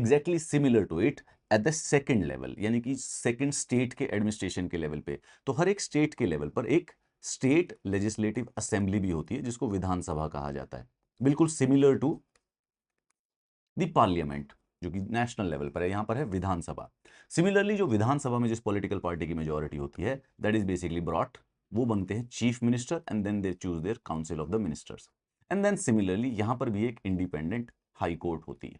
exactly similar to it at the second level, यानी कि second state के administration के level पे. तो हर एक state के level पर एक state legislative assembly भी होती है जिसको विधानसभा कहा जाता है, बिल्कुल similar to the parliament जो कि नेशनल लेवल पर है, यहां पर है विधानसभा. सिमिलरली जो विधानसभा में जिस पॉलिटिकल पार्टी की मेजोरिटी होती है, दैट इज बेसिकली ब्रॉट, वो बनते हैं chief minister and then they choose their council of the ministers. And then similarly यहां पर भी एक इंडिपेंडेंट हाई कोर्ट होती है.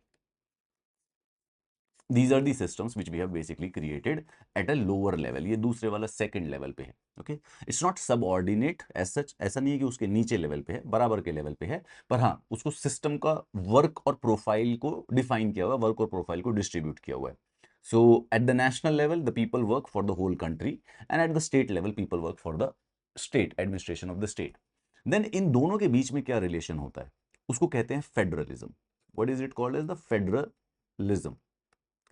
These are the systems which we have basically created at a lower level. ये दूसरे वाला second level पे है. Okay, it's not subordinate as such. ऐसा नहीं है कि उसके नीचे लेवल पे है, बराबर के लेवल पे है, पर हाँ उसको सिस्टम का वर्क और प्रोफाइल को डिफाइन किया हुआ है, वर्क और प्रोफाइल को डिस्ट्रीब्यूट किया हुआ है. So at the national level the people work for the whole country and at the state level people work for the state administration of the state. Then इन दोनों के बीच में क्या रिलेशन होता है, उसको कहते हैं federalism. What is it called as the federalism?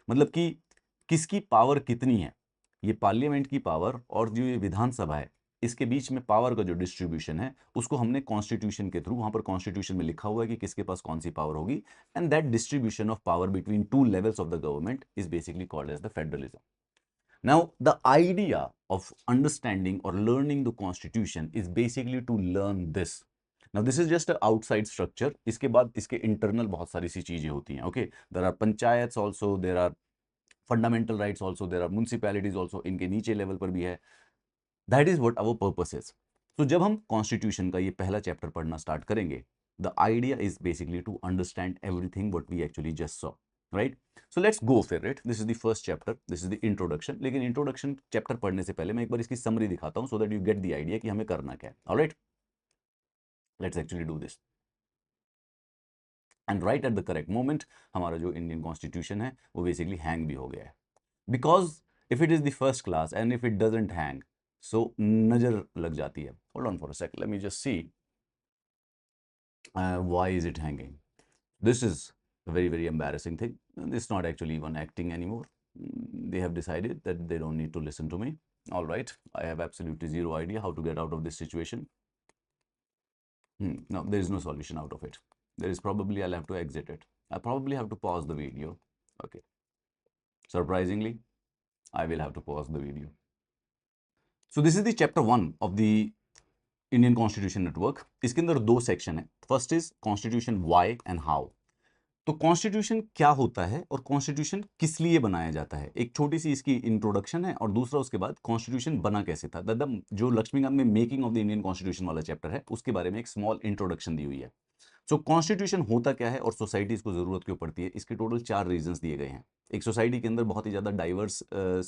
मतलब कि किसकी पावर कितनी है, ये पार्लियामेंट की पावर और जो ये विधानसभा है, इसके बीच में पावर का जो डिस्ट्रीब्यूशन है उसको हमने कॉन्स्टिट्यूशन के थ्रू, वहां पर कॉन्स्टिट्यूशन में लिखा हुआ है कि किसके पास कौन सी पावर होगी, and that distribution of power between two levels of the government is basically called as the federalism. Now, the idea of understanding or learning the constitution is basically to learn this. Now, this is just an outside structure. इसके बाद इसके internal बहुत सारी सी चीजें होती हैं. Okay, there are panchayats also, there are fundamental rights also, there are municipalities also. इनके नीचे level पर भी है. That is what our purpose is. So, जब हम constitution का ये पहला chapter पढ़ना start करेंगे, the idea is basically to understand everything what we actually just saw. Right? So let's go for it. This is the first chapter. This is the introduction. लेकिन introduction chapter पढ़ने से पहले मैं एक बार इसकी summary दिखाता हूँ so that you get the idea कि हमें करना क्या है. All right? Let's actually do this. And right at the correct moment, हमारा जो Indian Constitution है वो basically hang भी हो गया है. Because if it is the first class and if it doesn't hang, so नजर लग जाती है. Hold on for a sec. Let me just see. Why is it hanging? This is a very, very embarrassing thing. It's not actually even acting anymore. They have decided that they don't need to listen to me. All right, I have absolutely zero idea how to get out of this situation. No, there is no solution out of it. There is probably, I'll have to exit it. I probably have to pause the video. Okay. Surprisingly, I will have to pause the video. So this is the chapter 1 of the Indian Constitution Network. इसके अंदर दो section है. First is Constitution why and how. तो constitution क्या होता है और constitution किस लिए बनाया जाता है, एक छोटी सी इसकी इंट्रोडक्शन है, और दूसरा उसके बाद कॉन्स्टिट्यूशन बना कैसे था. दादा जो लक्ष्मीकांत में making of the Indian constitution वाला चैप्टर है उसके बारे में एक स्मॉल इंट्रोडक्शन दी हुई है. सो कॉन्स्टिट्यूशन होता क्या है और सोसाइटी इसको जरूरत क्यों पड़ती है, इसके टोटल 4 रीजंस दिए गए हैं. एक सोसाइटी के अंदर बहुत ही ज्यादा डाइवर्स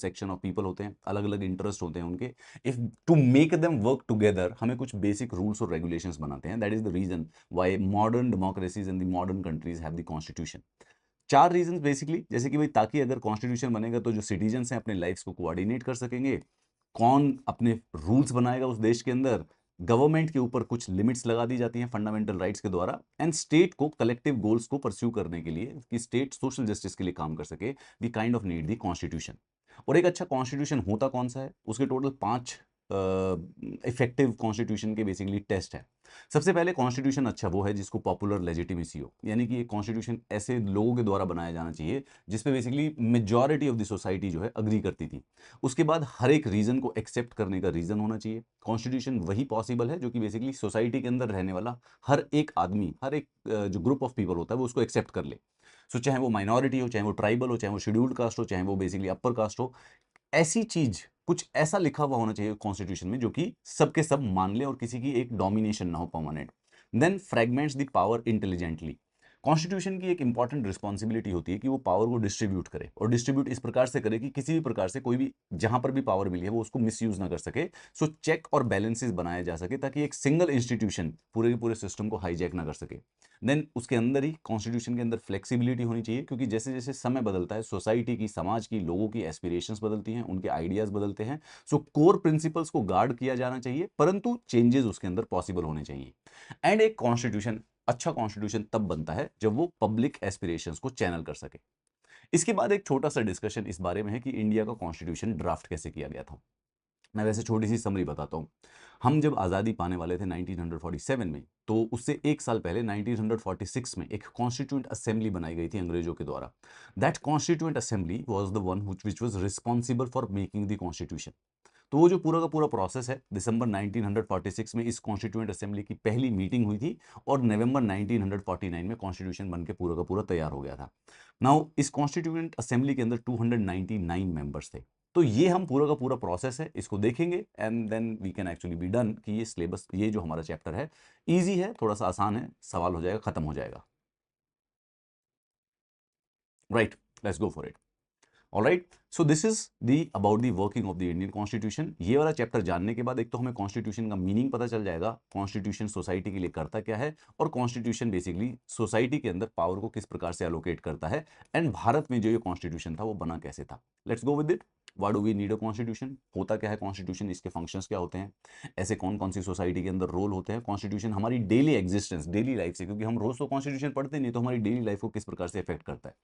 सेक्शन ऑफ पीपल होते हैं, अलग अलग इंटरेस्ट होते हैं उनके. If to make them work together हमें कुछ बेसिक रूल्स और रेगुलेशंस बनाते हैं. That is the reason why modern democracies in the modern countries have the constitution. 4 reasons basically, जैसे कि भाई ताकि अगर कॉन्स्टिट्यूशन बनेगा तो जो सिटीजन्स हैं अपने लाइफ्स को कोऑर्डिनेट कर सकेंगे, कौन अपने रूल्स बनाएगा उस देश के अंदर, गवर्नमेंट के ऊपर कुछ लिमिट्स लगा दी जाती हैं फंडामेंटल राइट्स के द्वारा, एंड स्टेट को कलेक्टिव गोल्स को परस्यू करने के लिए कि स्टेट सोशल जस्टिस के लिए काम कर सके, we kind of need the constitution. और एक अच्छा कॉन्स्टिट्यूशन होता कौन सा है, उसके टोटल 5 इफेक्टिव कॉन्स्टिट्यूशन के बेसिकली टेस्ट है। सबसे पहले कॉन्स्टिट्यूशन अच्छा वो है जिसको पॉपुलर लेजिटिमेसी हो, यानी कि एक कॉन्स्टिट्यूशन ऐसे लोगों के द्वारा बनाया जाना चाहिए जिसपे basically majority of the society जो है अग्री करती थी। उसके बाद हर एक रीजन को एक्सेप्ट करने का रीजन होना चाहिए। कॉन्स्टिट्यूशन वही पॉसिबल है जो कि बेसिकली सोसाइटी के अंदर रहने वाला हर एक आदमी, हर एक जो ग्रुप ऑफ पीपल होता है वो उसको एक्सेप्ट कर ले। सो चाहे वो माइनॉरिटी हो, चाहे वो ट्राइबल हो, चाहे वो शेड्यूल्ड कास्ट हो, चाहे वो बेसिकली अपर कास्ट हो, ऐसी चीज कुछ ऐसा लिखा हुआ होना चाहिए कॉन्स्टिट्यूशन में जो कि सबके सब मान ले और किसी की एक डोमिनेशन ना हो permanent. Then fragments the power intelligently. Constitution की एक इंपॉर्टेंट रिस्पॉन्सिबिलिटी होती है कि वो पावर को डिस्ट्रीब्यूट करे, और डिस्ट्रीब्यूट इस प्रकार से करे कि किसी भी प्रकार से कोई भी जहां पर भी पावर मिली है वो उसको मिसयूज ना कर सके। सो चेक और बैलेंसेस बनाए जा सके ताकि एक सिंगल इंस्टीट्यूशन पूरे के पूरे सिस्टम को हाईजैक ना कर सके। देन उसके अंदर ही कॉन्स्टिट्यूशन के अंदर फ्लेक्सिबिलिटी होनी चाहिए, क्योंकि जैसे जैसे समय बदलता है सोसाइटी की, समाज की, लोगों की एस्पिरेशंस बदलती हैं, उनके आइडियाज बदलते हैं। सो कोर प्रिंसिपल्स को गार्ड किया जाना चाहिए परंतु चेंजेस उसके अंदर पॉसिबल होने चाहिए। एंड एक कॉन्स्टिट्यूशन, अच्छा कॉन्स्टिट्यूशन तब बनता है जब वो पब्लिक एस्पिरेशंस को चैनल कर सके। इसके बाद एक छोटा सा डिस्कशन इस बारे में है कि इंडिया का कॉन्स्टिट्यूशन ड्राफ्ट कैसे किया गया था। मैं वैसे छोटी सी समरी बताता हूँ। हम जब आज़ादी पाने वाले थे 1947 में, तो उससे एक साल पहले 1946 में एक कॉन्स्टिट्यूंट असेंबली बनाई गई थी अंग्रेजों के द्वारा। That constituent assembly was the one which was responsible for making the constitution. तो वो जो पूरा का पूरा प्रोसेस है, दिसंबर 1946 में इस कॉन्स्टिट्यूंट असेंबली की पहली मीटिंग हुई थी और नवंबर 1949 में कॉन्स्टिट्यूशन बन के पूरा का पूरा तैयार हो गया था। नाउ इस कॉन्स्टिट्यूंट असेंबली के अंदर 299 मेंबर्स थे। तो ये हम पूरा का पूरा प्रोसेस है इसको देखेंगे and then we can actually be done कि ये सिलेबस, ये जो हमारा चैप्टर है इजी है, थोड़ा सा आसान है, सवाल हो जाएगा, खत्म हो जाएगा। Right, let's go for it. Alright, so this is the about the working of the Indian constitution. ये वाला चैप्टर जानने के बाद एक तो हमें कॉन्स्टिट्यूशन का मीनिंग पता चल जाएगा, कॉन्स्टिट्यूशन सोसाइटी के लिए करता क्या है, और कॉन्स्टिट्यूशन बेसिकली सोसाइटी के अंदर पावर को किस प्रकार से एलोकेट करता है, एंड भारत में जो ये कॉन्स्टिट्यूशन था वो बना कैसे था। Let's go with it. Why do we need a constitution, होता क्या है कॉन्स्टिट्यूशन, इसके फंक्शंस क्या होते हैं, ऐसे कौन कौन सी सोसाइटी के अंदर रोल होते हैं, कॉन्स्टिट्यूशन हमारी डेली एग्जिस्टेंस, डेली लाइफ से, क्योंकि हम रोज तो कॉन्स्टिट्यूशन पढ़ते नहीं, तो हमारी डेली लाइफ को किस प्रकार से इफेक्ट करता है।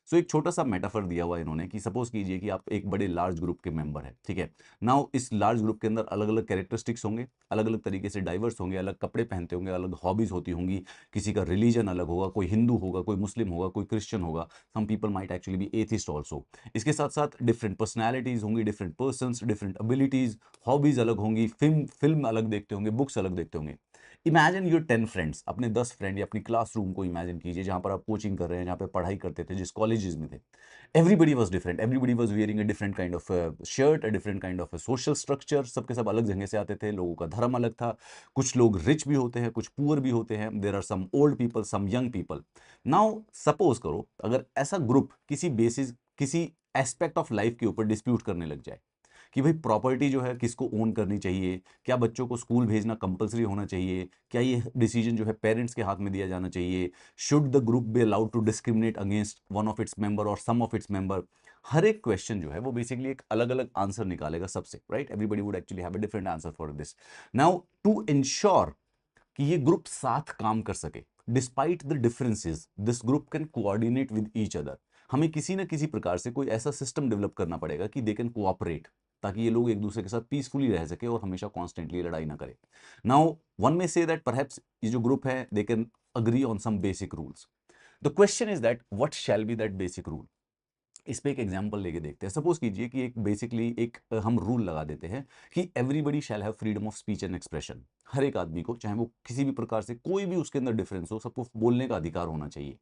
सो एक छोटा सा मेटाफर दिया हुआ है इन्होंने कि सपोज कीजिए कि आप एक बड़े लार्ज ग्रुप के मेंबर हैं, ठीक है। नाउ इस लार्ज ग्रुप के अंदर अलग अलग कैरेक्टरिस्टिक्स होंगे, अलग अलग तरीके से डाइवर्स होंगे, अलग कपड़े पहनते होंगे, अलग हॉबीज होती होंगी, किसी का रिलीजन अलग होगा, कोई हिंदू होगा, कोई मुस्लिम होगा, कोई क्रिश्चियन होगा, some people might actually be atheist also. इसके साथ साथ डिफरेंट पर्सनैलिटीज होंगी, different persons, different abilities, hobbies अलग होंगी, फिल्म फिल्म अलग देखते होंगे, बुक्स अलग देखते होंगे। इमेजिन योर 10 फ्रेंड्स, अपने 10 फ्रेंड या अपनी क्लासरूम को इमेजिन कीजिए जहां पर आप कोचिंग कर रहे हैं, जहां पर पढ़ाई करते थे, जिस कॉलेजेस में थे। Everybody was different, everybody was wearing a different kind of shirt, a different kind of social structure, सबके सब अलग जगह से आते थे, लोगों का धर्म अलग था, कुछ लोग रिच भी होते हैं, कुछ पुअर भी होते हैं, there are some old people, some young people. Now suppose करो अगर ऐसा ग्रुप किसी बेसिस, किसी एस्पेक्ट ऑफ लाइफ के ऊपर डिस्प्यूट करने लग जाए कि भाई प्रॉपर्टी जो है किसको ओन करनी चाहिए, क्या बच्चों को स्कूल भेजना कंपलसरी होना चाहिए, क्या ये डिसीजन जो है पेरेंट्स के हाथ में दिया जाना चाहिए, should the group be allowed to discriminate against one of its member और सम ऑफ इट्स मेंबर। हर एक क्वेश्चन जो है वो बेसिकली एक अलग अलग आंसर निकालेगा सबसे, right. Everybody would actually have a different answer for this. Now to ensure कि ये ग्रुप साथ काम कर सके despite the differences, this group can coordinate with each other. हमें किसी ना किसी प्रकार से कोई ऐसा सिस्टम डेवलप करना पड़ेगा कि दे कैन कोऑपरेट, ताकि ये लोग एक दूसरे के साथ पीसफुली रह सके और हमेशा कॉन्स्टेंटली लड़ाई ना करे। नाउ वन में से दैट परहैप्स ये जो ग्रुप है they can agree on some basic rules. The question is that what shall be that basic rule. इस पे एक एग्जांपल लेके देखते हैं। सपोज कीजिए कि एक बेसिकली एक हम रूल लगा देते हैं कि everybody shall have freedom of speech and expression. हर एक आदमी को, चाहे वो किसी भी प्रकार से कोई भी उसके अंदर डिफरेंस हो, सबको बोलने का अधिकार होना चाहिए।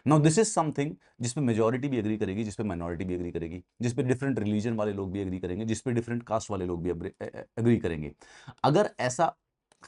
नाउ दिस इज समथिंग जिसपे मेजॉरिटी भी एग्री करेगी, जिसपे माइनॉरिटी भी एग्री करेगी, जिसपे डिफरेंट रिलीजन वाले लोग भी एग्री करेंगे, जिसपे डिफरेंट कास्ट वाले लोग भी एग्री करेंगे। अगर ऐसा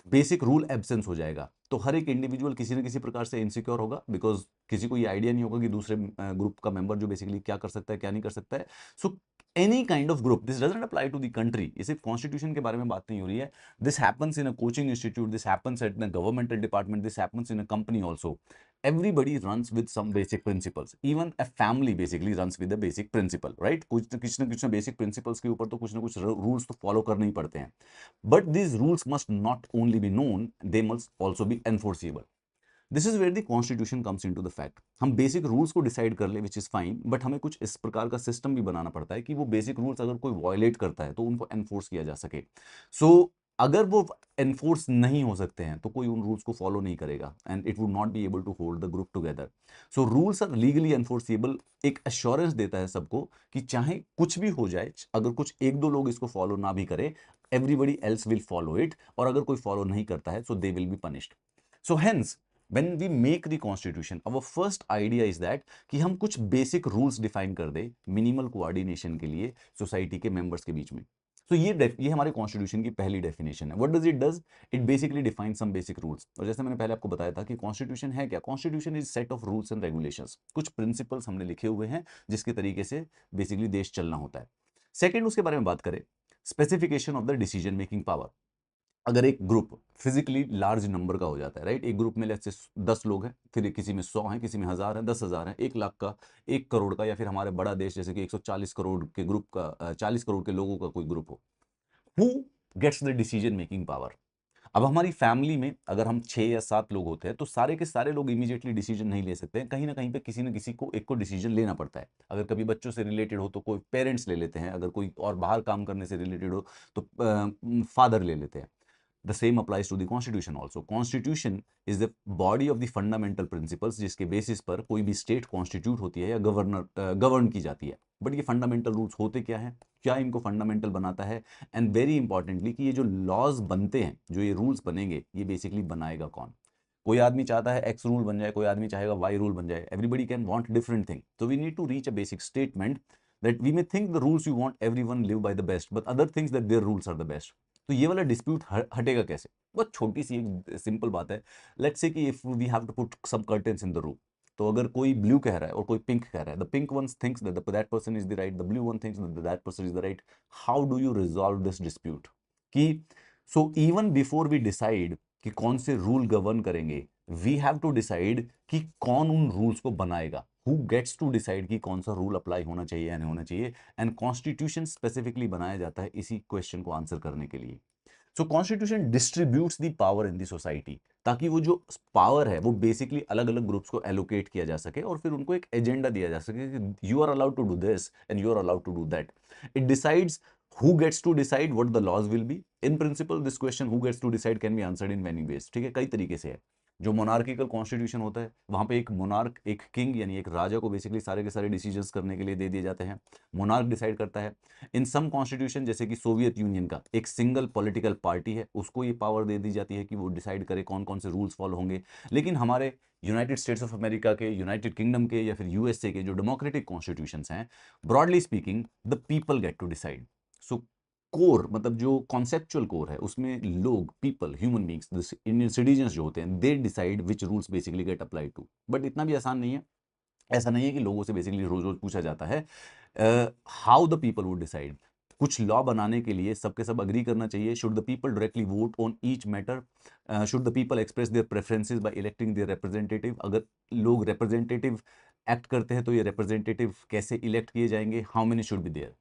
बेसिक रूल एब्सेंस हो जाएगा तो हर एक इंडिविजुअल किसी ना किसी प्रकार से इनसिक्योर होगा, बिकॉज किसी को ये आइडिया नहीं होगा कि दूसरे ग्रुप का मेंबर जो बेसिकली क्या कर सकता है, क्या नहीं कर सकता है। So any kind of group, this doesn't apply to the country, ये सिर्फ कॉन्स्टिट्यूशन के बारे में बात नहीं हो रही है। This happens in a coaching institute, this happens at the governmental department, this happens in a company also. everybody runs with some basic principles, even a family basically runs with a basic principle, right। कुछ ना basic principles के ऊपर तो कुछ ना कुछ rules तो follow करने ही पड़ते हैं, but these rules must not only be known, they must also be enforceable। This is where the constitution comes into the fact. हम बेसिक रूल्स को डिसाइड कर ले विच इज फाइन, बट हमें कुछ इस प्रकार का सिस्टम भी बनाना पड़ता है कि वो बेसिक रूल्स अगर कोई वायलेट करता है तो उनको एनफोर्स किया जा सके। सो अगर वो एनफोर्स नहीं हो सकते हैं तो कोई उन रूल्स को फॉलो नहीं करेगा and it would not be able to hold the group together. So rules are legally enforceable, एक अश्योरेंस देता है सबको कि चाहे कुछ भी हो जाए, अगर कुछ एक दो लोग इसको फॉलो ना भी करें, everybody else will follow it, और अगर कोई फॉलो नहीं करता है so they will be punished. So hence when we make the constitution, our first idea is that कि हम कुछ बेसिक रूल्स डिफाइन कर दे मिनिमल कोऑर्डिनेशन के लिए सोसाइटी के मेंबर्स के बीच में। तो ये हमारे कॉन्स्टिट्यूशन की पहली डेफिनेशन है। What does it basically define some basic rules. और जैसे मैंने पहले आपको बताया था कि कॉन्स्टिट्यूशन है क्या, constitution is set of rules and regulations, कुछ प्रिंसिपल्स हमने लिखे हुए हैं जिसके तरीके से बेसिकली देश चलना होता है। सेकेंड, उसके बारे में बात करें, specification of the decision making power. अगर एक ग्रुप फिजिकली लार्ज नंबर का हो जाता है, राइट, एक ग्रुप में लेट्स से 10 लोग हैं, फिर किसी में 100 हैं, किसी में 1000 हैं, 10,000 हैं, 1 लाख का, 1 करोड़ का, या फिर हमारे बड़ा देश जैसे कि 140 करोड़ के ग्रुप का, 40 करोड़ के लोगों का कोई ग्रुप हो, who gets the decision making power. अब हमारी फैमिली में अगर हम 6 या 7 लोग होते हैं तो सारे के सारे लोग इमीडिएटली डिसीजन नहीं ले सकते हैं, कहीं ना कहीं पे किसी न किसी को एक को डिसीजन लेना पड़ता है। अगर कभी बच्चों से रिलेटेड हो तो कोई पेरेंट्स ले लेते हैं, अगर कोई और बाहर काम करने से रिलेटेड हो तो फादर ले लेते हैं। The same applies to the constitution also. Constitution is the body of the fundamental principles जिसके बेसिस पर कोई भी स्टेट कॉन्स्टिट्यूट होती है या गवर्न की जाती है। बट ये फंडामेंटल रूल्स होते क्या है, क्या इनको फंडामेंटल बनाता है, एंड वेरी इंपॉर्टेंटली कि ये जो लॉज बनते हैं, जो ये रूल्स बनेंगे, ये बेसिकली बनाएगा कौन। कोई आदमी चाहता है एक्स रूल बन जाए, कोई आदमी चाहेगा वाई रूल बन जाए, everybody can want different thing. So we need to reach a basic statement that we may think the rules you want everyone live by the best, but other things that their rules are the best। तो ये वाला dispute हटेगा कैसे। बहुत छोटी सी एक simple बात है। लेट्स से कि if we have to put some curtains in the room, तो अगर कोई ब्लू कह रहा है और कोई पिंक कह रहा है, the pink one thinks that person is the right, the blue one thinks that person is the right. How do you resolve this dispute कि so even before we decide कि कौन से रूल गवर्न करेंगे, we have to decide कि कौन उन rules को बनाएगा, हु गेट्स टू डिसाइड कि कौन सा रूल अप्लाई होना चाहिए या नहीं होना चाहिए। एंड कॉन्स्टिट्यूशन स्पेसिफिकली बनाया जाता है इसी क्वेश्चन को आंसर करने के लिए। So constitution distributes the power in the society, ताकि वो जो पावर है वो बेसिकली अलग अलग ग्रुप्स को एलोकेट किया जा सके और फिर उनको एक एजेंडा दिया जा सके कि you are allowed to do this and you are allowed to do that. It decides who gets to decide what the laws will be। in principle this question who gets to decide can be answered in many ways। ठीक है, कई तरीके से है। जो monarchical constitution होता है वहां पे एक मोनार्क, एक किंग यानी एक राजा को बेसिकली सारे के सारे डिसीजंस करने के लिए दे दिए जाते हैं, मोनार्क डिसाइड करता है। इन सम कॉन्स्टिट्यूशन जैसे कि सोवियत यूनियन का एक सिंगल पॉलिटिकल पार्टी है, उसको ये पावर दे दी जाती है कि वो डिसाइड करे कौन कौन से रूल्स फॉलो होंगे। लेकिन हमारे यूनाइटेड स्टेट्स ऑफ अमेरिका के, यूनाइटेड किंगडम के या फिर यूएसए के जो डेमोक्रेटिक कॉन्स्टिट्यूशंस हैं, broadly speaking the people get to decide. So core मतलब जो कॉन्सेप्चुअल कोर है उसमें लोग, people, human beings, Indian citizens जो होते हैं, they decide which rules basically get applied to. But इतना भी आसान नहीं है। ऐसा नहीं है कि लोगों से बेसिकली रोज रोज पूछा जाता है how the people would decide. कुछ लॉ बनाने के लिए सबके सब अग्री करना चाहिए। Should the people directly vote on each matter, should the people express their preferences by electing their representative. अगर लोग रिप्रेजेंटेटिव एक्ट करते हैं तो ये रिप्रेजेंटेटिव कैसे इलेक्ट किए जाएंगे, how many should be there.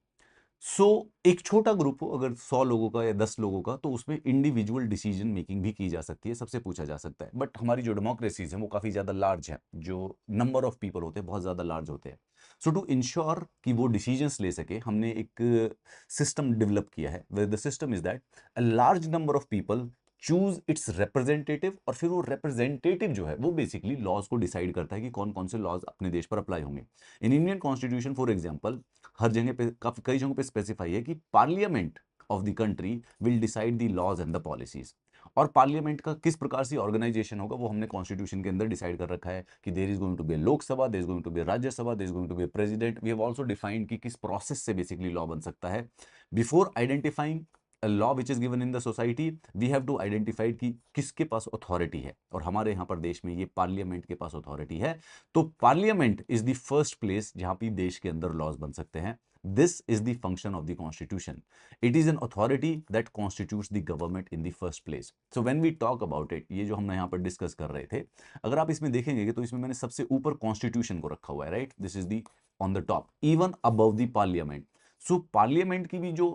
So एक छोटा ग्रुप हो अगर 100 लोगों का या 10 लोगों का, तो उसमें इंडिविजुअल डिसीजन मेकिंग भी की जा सकती है, सबसे पूछा जा सकता है। बट हमारी जो डेमोक्रेसीज है वो काफी ज्यादा लार्ज है, जो नंबर ऑफ पीपल होते हैं बहुत ज्यादा लार्ज होते हैं। सो टू इंश्योर कि वो डिसीजंस ले सके, हमने एक सिस्टम डेवलप किया है, the system is that a large number of people choose it's representative, और फिर वो रिप्रेजेंटेटिव जो है वो बेसिकली लॉज को डिसाइड करता है कि कौन कौन से लॉज अपने देश पर अप्लाई होंगे। In Indian constitution for example हर जगह पे, काफी कई जगहों पे स्पेसिफाई है कि parliament of the country will decide the laws and the policies. और पार्लियामेंट का किस प्रकार से ऑर्गेनाइजेशन होगा वो हमने कॉन्स्टिट्यूशन के अंदर डिसाइड कर रखा है कि there is going to be Lok Sabha, there is going to be Rajya Sabha, there is going to be president. We have also defined कि किस प्रोसेस से बेसिकली लॉ बन सकता है। Before identifying a law which is given in the society, we have to identify कि किसके पास authority है, और हमारे यहाँ पर देश में ये पार्लियामेंट के पास अथॉरिटी है। तो parliament is the first place जहां पे देश के अंदर लॉज बन सकते हैं। This is the function of the constitution. It is an authority that constitutes the government in the first place. So when we talk about it, ये जो हम यहाँ पर डिस्कस कर रहे थे, अगर आप इसमें देखेंगे तो इसमें मैंने सबसे ऊपर कॉन्स्टिट्यूशन को रखा हुआ है, right, this is the on the top, even above the parliament. So parliament की भी जो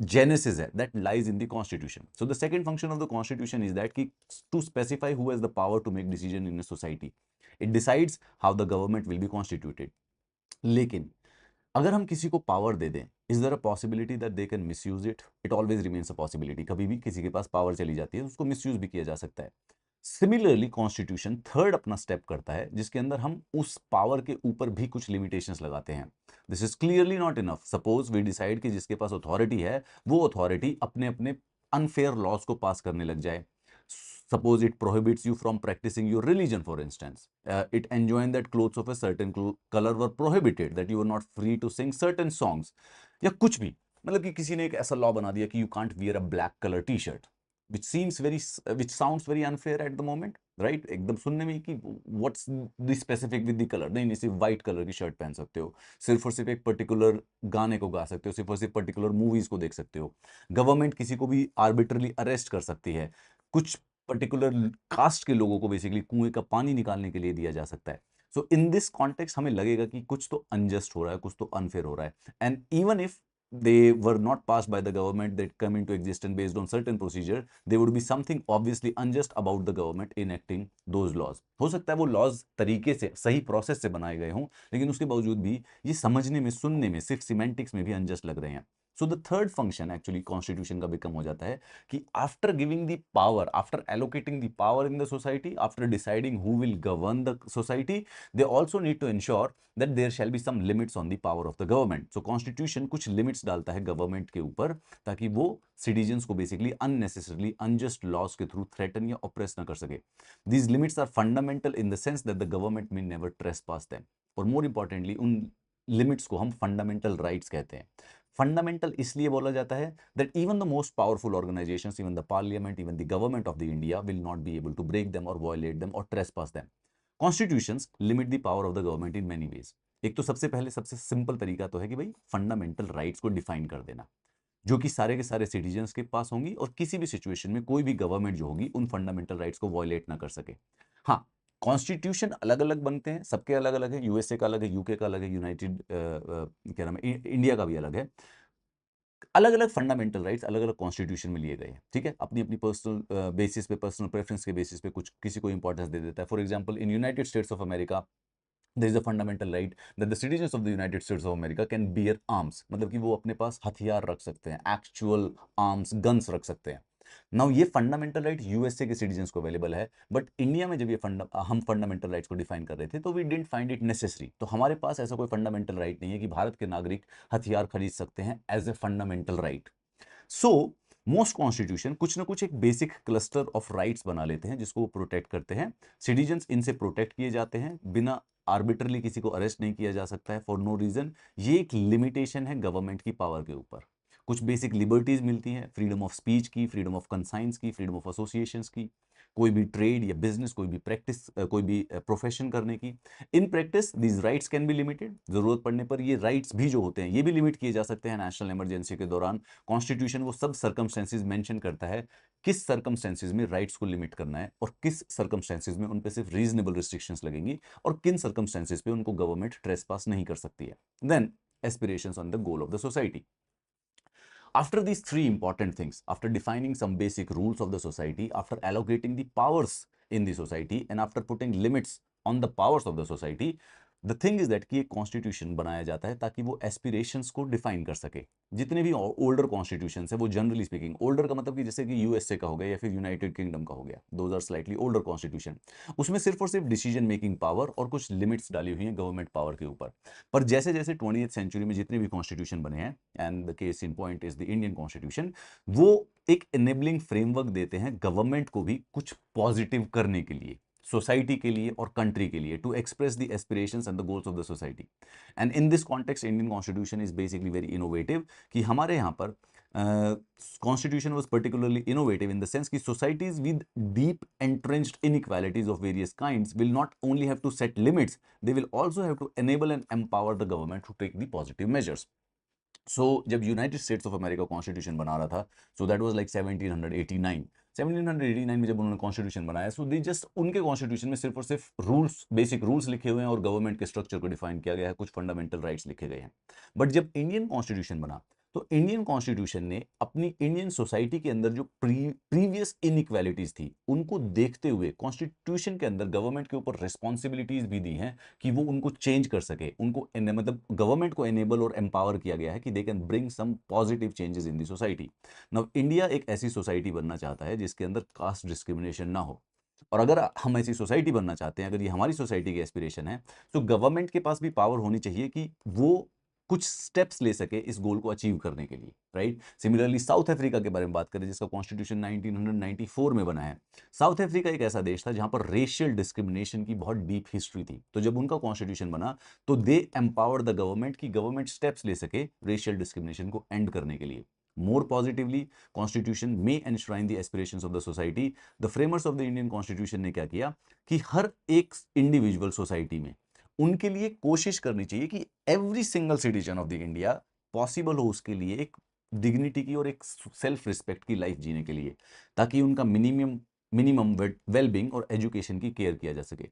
genesis है that lies in the constitution. So the second function of the constitution is that कि to specify who has the power to make decision in a society. It decides how the government will be constituted. लेकिन अगर हम किसी को power दे दें, is there a possibility that they can misuse it? It always remains a possibility. कभी भी किसी के पास पावर चली जाती है तो उसको मिसयूज भी किया जा सकता है. सिमिलरली कॉन्स्टिट्यूशन थर्ड अपना स्टेप करता है जिसके अंदर हम उस पावर के ऊपर भी कुछ लिमिटेशंस लगाते हैं. This is clearly not enough. Suppose we decide कि जिसके पास अथॉरिटी है वो अथॉरिटी अपने अपने अनफेयर लॉज को पास करने लग जाए. Suppose it prohibits you from practicing your religion, for instance. It enjoined that clothes of a certain color were prohibited, that you were not free to sing certain songs. या कुछ भी, मतलब कि किसी ने एक ऐसा लॉ बना दिया कि you can't wear a black color t-shirt, which sounds very unfair at the moment, right? एकदम सुनने में कि what's the specific with the color? नहीं, सिर्फ white color की शर्ट पहन सकते हो, सिर्फ और सिर्फ एक पर्टिकुलर गाने को गा सकते हो, सिर्फ और सिर्फ पर्टिकुलर मूवीज को देख सकते हो. गवर्नमेंट किसी को भी आर्बिट्रली अरेस्ट कर सकती है. कुछ पर्टिकुलर कास्ट के लोगों को बेसिकली कुएं का पानी निकालने के लिए दिया जा सकता है. सो इन दिस कॉन्टेक्स्ट हमें लगेगा कि कुछ तो अनजस्ट हो रहा है, कुछ तो अनफेयर हो रहा है. And even if they were not passed by the government, that come into existence based on certain procedure, there would be something obviously unjust about the government enacting those laws. हो सकता है वो laws तरीके से सही process से बनाए गए हों, लेकिन उसके बावजूद भी ये समझने में, सुनने में, सिर्फ सिमेंटिक्स में भी अनजस्ट लग रहे हैं. So the third function actually constitution का बिकम हो जाता है कि after giving the power, after allocating the power in the society, after deciding who will govern the society, they also need to ensure that there shall be some limits on the power of the government. So constitution कुछ limits डालता है government के ऊपर ताकि वो citizens को basically unnecessarily unjust laws के through threaten या oppress ना कर सके. These limits are fundamental in the sense that the government may never trespass them. और more importantly उन limits को हम fundamental rights कहते हैं. फंडामेंटल इसलिए बोला जाता है that even the most powerful organizations, even the parliament, even the government of the India will not be able to break them or violate them or trespass them. Constitutions limit the power of the government in many ways. एक तो सबसे पहले सबसे simple तरीका तो है कि भाई फंडामेंटल राइट्स को डिफाइन कर देना, जो कि सारे के सारे सिटीजन्स के पास होंगी और किसी भी सिचुएशन में कोई भी गवर्नमेंट जो होगी उन फंडामेंटल राइट्स को वायलेट ना कर सके. हाँ, कॉन्स्टिट्यूशन अलग अलग बनते हैं, सबके अलग अलग है. यूएसए का अलग है, यूके का अलग है, यूनाइटेड क्या नाम है, इंडिया का भी अलग है. अलग अलग फंडामेंटल राइट्स अलग अलग कॉन्स्टिट्यूशन में लिए गए हैं. ठीक है, अपनी अपनी पर्सनल बेसिस पे, पर्सनल प्रेफरेंस के बेसिस पे कुछ किसी को इंपॉर्टेंस दे देता है. For example in United states of America there is a fundamental right that the citizens of the United States of America can bear arms. मतलब कि वो अपने पास हथियार रख सकते हैं, एक्चुअल आर्म्स, गन्स रख सकते हैं. नाउ ये फंडामेंटल राइट यूएसए के सिटीजन्स को अवेलेबल है, बट इंडिया में जब ये हम फंडामेंटल राइट्स को डिफाइन कर रहे थे तो we didn't find it necessary. तो हमारे पास ऐसा कोई फंडामेंटल राइट नहीं है कि भारत के नागरिक हथियार खरीद सकते हैं as a fundamental right. So most constitution कुछ ना कुछ एक बेसिक क्लस्टर ऑफ राइट्स बना लेते हैं जिसको वो प्रोटेक्ट करते हैं. सिटीजन्स इनसे प्रोटेक्ट किए जाते हैं, बिना आर्बिट्रली किसी को अरेस्ट नहीं किया जा सकता है फॉर नो रीजन. ये एक लिमिटेशन है गवर्नमेंट की पावर के ऊपर. कुछ बेसिक लिबर्टीज मिलती हैं, फ्रीडम ऑफ स्पीच की, फ्रीडम ऑफ कंसाइंस की, फ्रीडम ऑफ एसोसिएशंस की, कोई भी ट्रेड या बिजनेस, कोई भी प्रैक्टिस, कोई भी प्रोफेशन करने की. In practice these rights can be limited. जरूरत पड़ने पर ये राइट्स भी जो होते हैं ये भी लिमिट किए जा सकते हैं नेशनल इमरजेंसी के दौरान. कॉन्स्टिट्यूशन वो सब सर्कमस्टेंसेज मेंशन करता है किस सर्कमस्टेंसेज में राइट्स को लिमिट करना है और किस सर्कमस्टेंसेज में उन पे सिर्फ रीजनेबल रिस्ट्रिक्शंस लगेंगी और किन सर्कमस्टेंसेज पे उनको गवर्नमेंट ट्रेसपास नहीं कर सकती है. Then aspirations on the goal of the society. After these three important things, after defining some basic rules of the society, after allocating the powers in the society, and after putting limits on the powers of the society, the thing is that कि एक constitution बनाया जाता है ताकि वो aspirations को define कर सके. जितने भी ओल्डर कॉन्स्टिट्यूशन है वो जनरली स्पीकिंग, ओल्डर का मतलब कि जैसे कि यूएसए का हो गया या फिर यूनाइटेड किंगडम का हो गया, those are slightly older constitution. उसमें सिर्फ और सिर्फ डिसीजन मेकिंग पावर और कुछ लिमिट्स डाली हुई हैं गवर्नमेंट पावर के ऊपर. पर जैसे जैसे 20th सेंचुरी में जितने भी कॉन्स्टिट्यूशन बने हैं, and the case in point is the Indian constitution, वो एक एनेबलिंग फ्रेमवर्क देते हैं गवर्नमेंट को भी कुछ पॉजिटिव करने के लिए, सोसाइटी के लिए और कंट्री के लिए, to express the aspirations and the goals of the society. And in this context Indian constitution is basically very innovative. कि हमारे यहाँ पर constitution was particularly innovative in the sense कि societies with deep entrenched inequalities of various kinds will not only have to set limits, they will also have to enable and empower the government to take the positive measures. So जब United states of America constitution बना रहा था, so that was like 1789 में जब उन्होंने constitution बनाया, सो they just उनके constitution में सिर्फ और सिर्फ रूल्स, बेसिक रूल्स लिखे हुए हैं और गवर्नमेंट के स्ट्रक्चर को डिफाइन किया गया है, कुछ फंडामेंटल राइट्स लिखे गए हैं. बट जब इंडियन कॉन्स्टिट्यूशन बना तो इंडियन कॉन्स्टिट्यूशन ने अपनी इंडियन सोसाइटी के अंदर जो प्रीवियस इनइक्वालिटीज थी उनको देखते हुए कॉन्स्टिट्यूशन के अंदर गवर्नमेंट के ऊपर रिस्पॉन्सिबिलिटीज भी दी हैं कि वो उनको चेंज कर सके, उनको मतलब गवर्नमेंट को एनेबल और एम्पावर किया गया है कि they can bring some positive changes in the society. Now India एक ऐसी सोसाइटी बनना चाहता है जिसके अंदर कास्ट डिस्क्रिमिनेशन ना हो, और अगर हम ऐसी सोसाइटी बनना चाहते हैं, अगर ये हमारी सोसाइटी की एस्पिरेशन है, तो गवर्नमेंट के पास भी पावर होनी चाहिए कि वो कुछ स्टेप्स ले सके इस गोल को अचीव करने के लिए, राइट। सिमिलरली साउथ अफ्रीका के बारे में बात करें जिसका कॉन्स्टिट्यूशन 1994 में बना है। साउथ अफ्रीका एक ऐसा देश था जहां पर रेशियल डिस्क्रिमिनेशन की बहुत डीप हिस्ट्री थी, तो जब उनका कॉन्स्टिट्यूशन बना तो दे एम्पावर्ड द गवर्नमेंट कि गवर्नमेंट स्टेप्स ले सके रेशियल डिस्क्रिमिनेशन को एंड करने के लिए। More positively, Constitution may enshrine the aspirations of the society. The framers of the Indian Constitution ने क्या किया कि हर एक इंडिविजुअल सोसाइटी में उनके लिए कोशिश करनी चाहिए कि every single citizen of the India possible हो उसके लिए एक डिग्निटी की और एक सेल्फ रिस्पेक्ट की लाइफ जीने के लिए, ताकि उनका मिनिमम वेलबींग और एजुकेशन की केयर किया जा सके।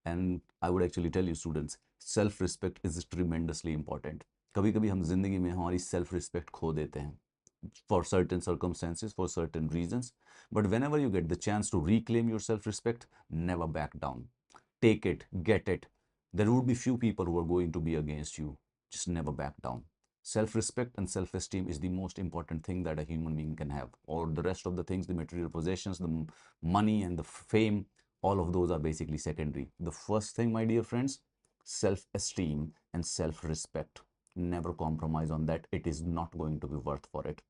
And I would actually tell you students, self respect is tremendously important. कभी कभी हम जिंदगी में हमारी सेल्फ रिस्पेक्ट खो देते हैं for certain circumstances, for certain reasons. But whenever you get the chance to reclaim your self-respect, never back down. Take it, get it. There would be few people who are going to be against you. Just never back down. Self-respect and self-esteem is the most important thing that a human being can have. Or the rest of the things, the material possessions, the money and the fame, all of those are basically secondary. The first thing, my dear friends, self-esteem and self-respect. Never compromise on that. It is not going to be worth for it.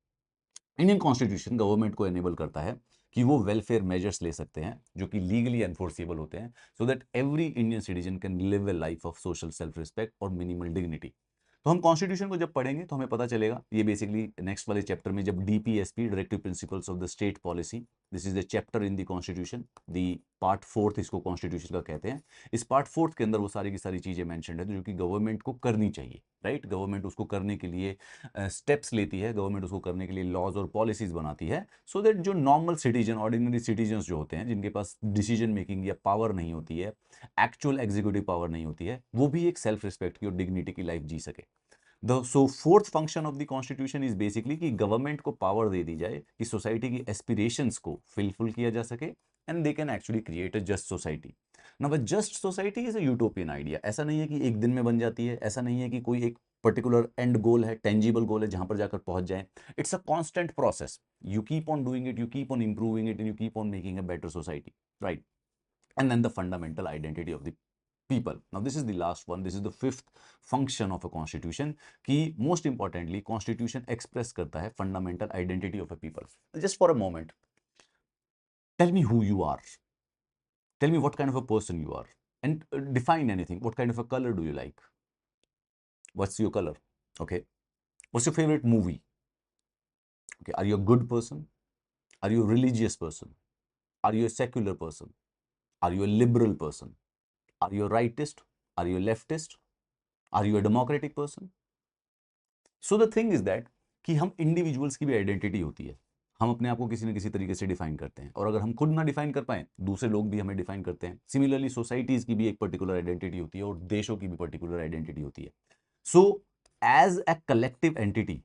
Indian constitution government को enable करता है कि वो welfare measures ले सकते हैं जो कि लीगली एनफोर्सेबल होते हैं, so that every Indian citizen can live A life of social self respect और मिनिमल डिग्निटी। तो हम कॉन्स्टिट्यूशन को जब पढ़ेंगे तो हमें पता चलेगा, ये बेसिकली नेक्स्ट वाले चैप्टर में जब DPSP directive principles of the state policy, this is the chapter in the constitution, the part 4 इसको कॉन्स्टिट्यूशन का कहते हैं। इस पार्ट 4 के अंदर वो सारी की सारी चीजें मेंशन्ड है जो कि गवर्नमेंट को करनी चाहिए, राइट। गवर्नमेंट उसको करने के लिए स्टेप्स लेती है, गवर्नमेंट उसको करने के लिए लॉज और पॉलिसीज बनाती है, सो दैट जो नॉर्मल सिटीजन, ऑर्डिनरी सिटीजन जो होते हैं जिनके पास डिसीजन मेकिंग या पावर नहीं होती है, एक्चुअल एग्जीक्यूटिव पावर नहीं होती है, वो भी एक सेल्फ रिस्पेक्ट की और डिग्निटी की लाइफ जी सके। So fourth function of the constitution is basically कि गवर्नमेंट को पावर दे दी जाए कि सोसाइटी की एस्पिरेशंस को फिलफिल किया जा सके and they can actually create a just society. Now just society is a utopian idea. ऐसा नहीं है कि एक दिन में बन जाती है, ऐसा नहीं है कि कोई एक पर्टिकुलर एंड गोल है, टेंजिबल गोल है जहां पर जाकर पहुंच जाए। It's a constant process, you keep on doing it, you keep on improving it and you keep on making a better society, right. And then the fundamental identity of the people. Now this is the last one, this is the fifth function of a constitution कि most importantly constitution express करता है fundamental identity of a people. Just for a moment, tell me who you are, tell me what kind of a person you are, and define anything. What kind of a color do you like? What's your color? Okay. What's your favorite movie? Okay. Are you a good person? Are you a religious person? Are you a secular person? Are you a liberal person? Are you a rightist? Are you a leftist? Are you a democratic person? So the thing is that कि हम individuals की भी identity होती है, हम अपने आप को किसी न किसी तरीके से डिफाइन करते हैं, और अगर हम खुद ना डिफाइन कर पाए दूसरे लोग भी हमें डिफाइन करते हैं। सिमिलरली सोसाइटीज की भी एक पर्टिकुलर आइडेंटिटी होती है और देशों की भी पर्टिकुलर आइडेंटिटी होती है। So as a collective entity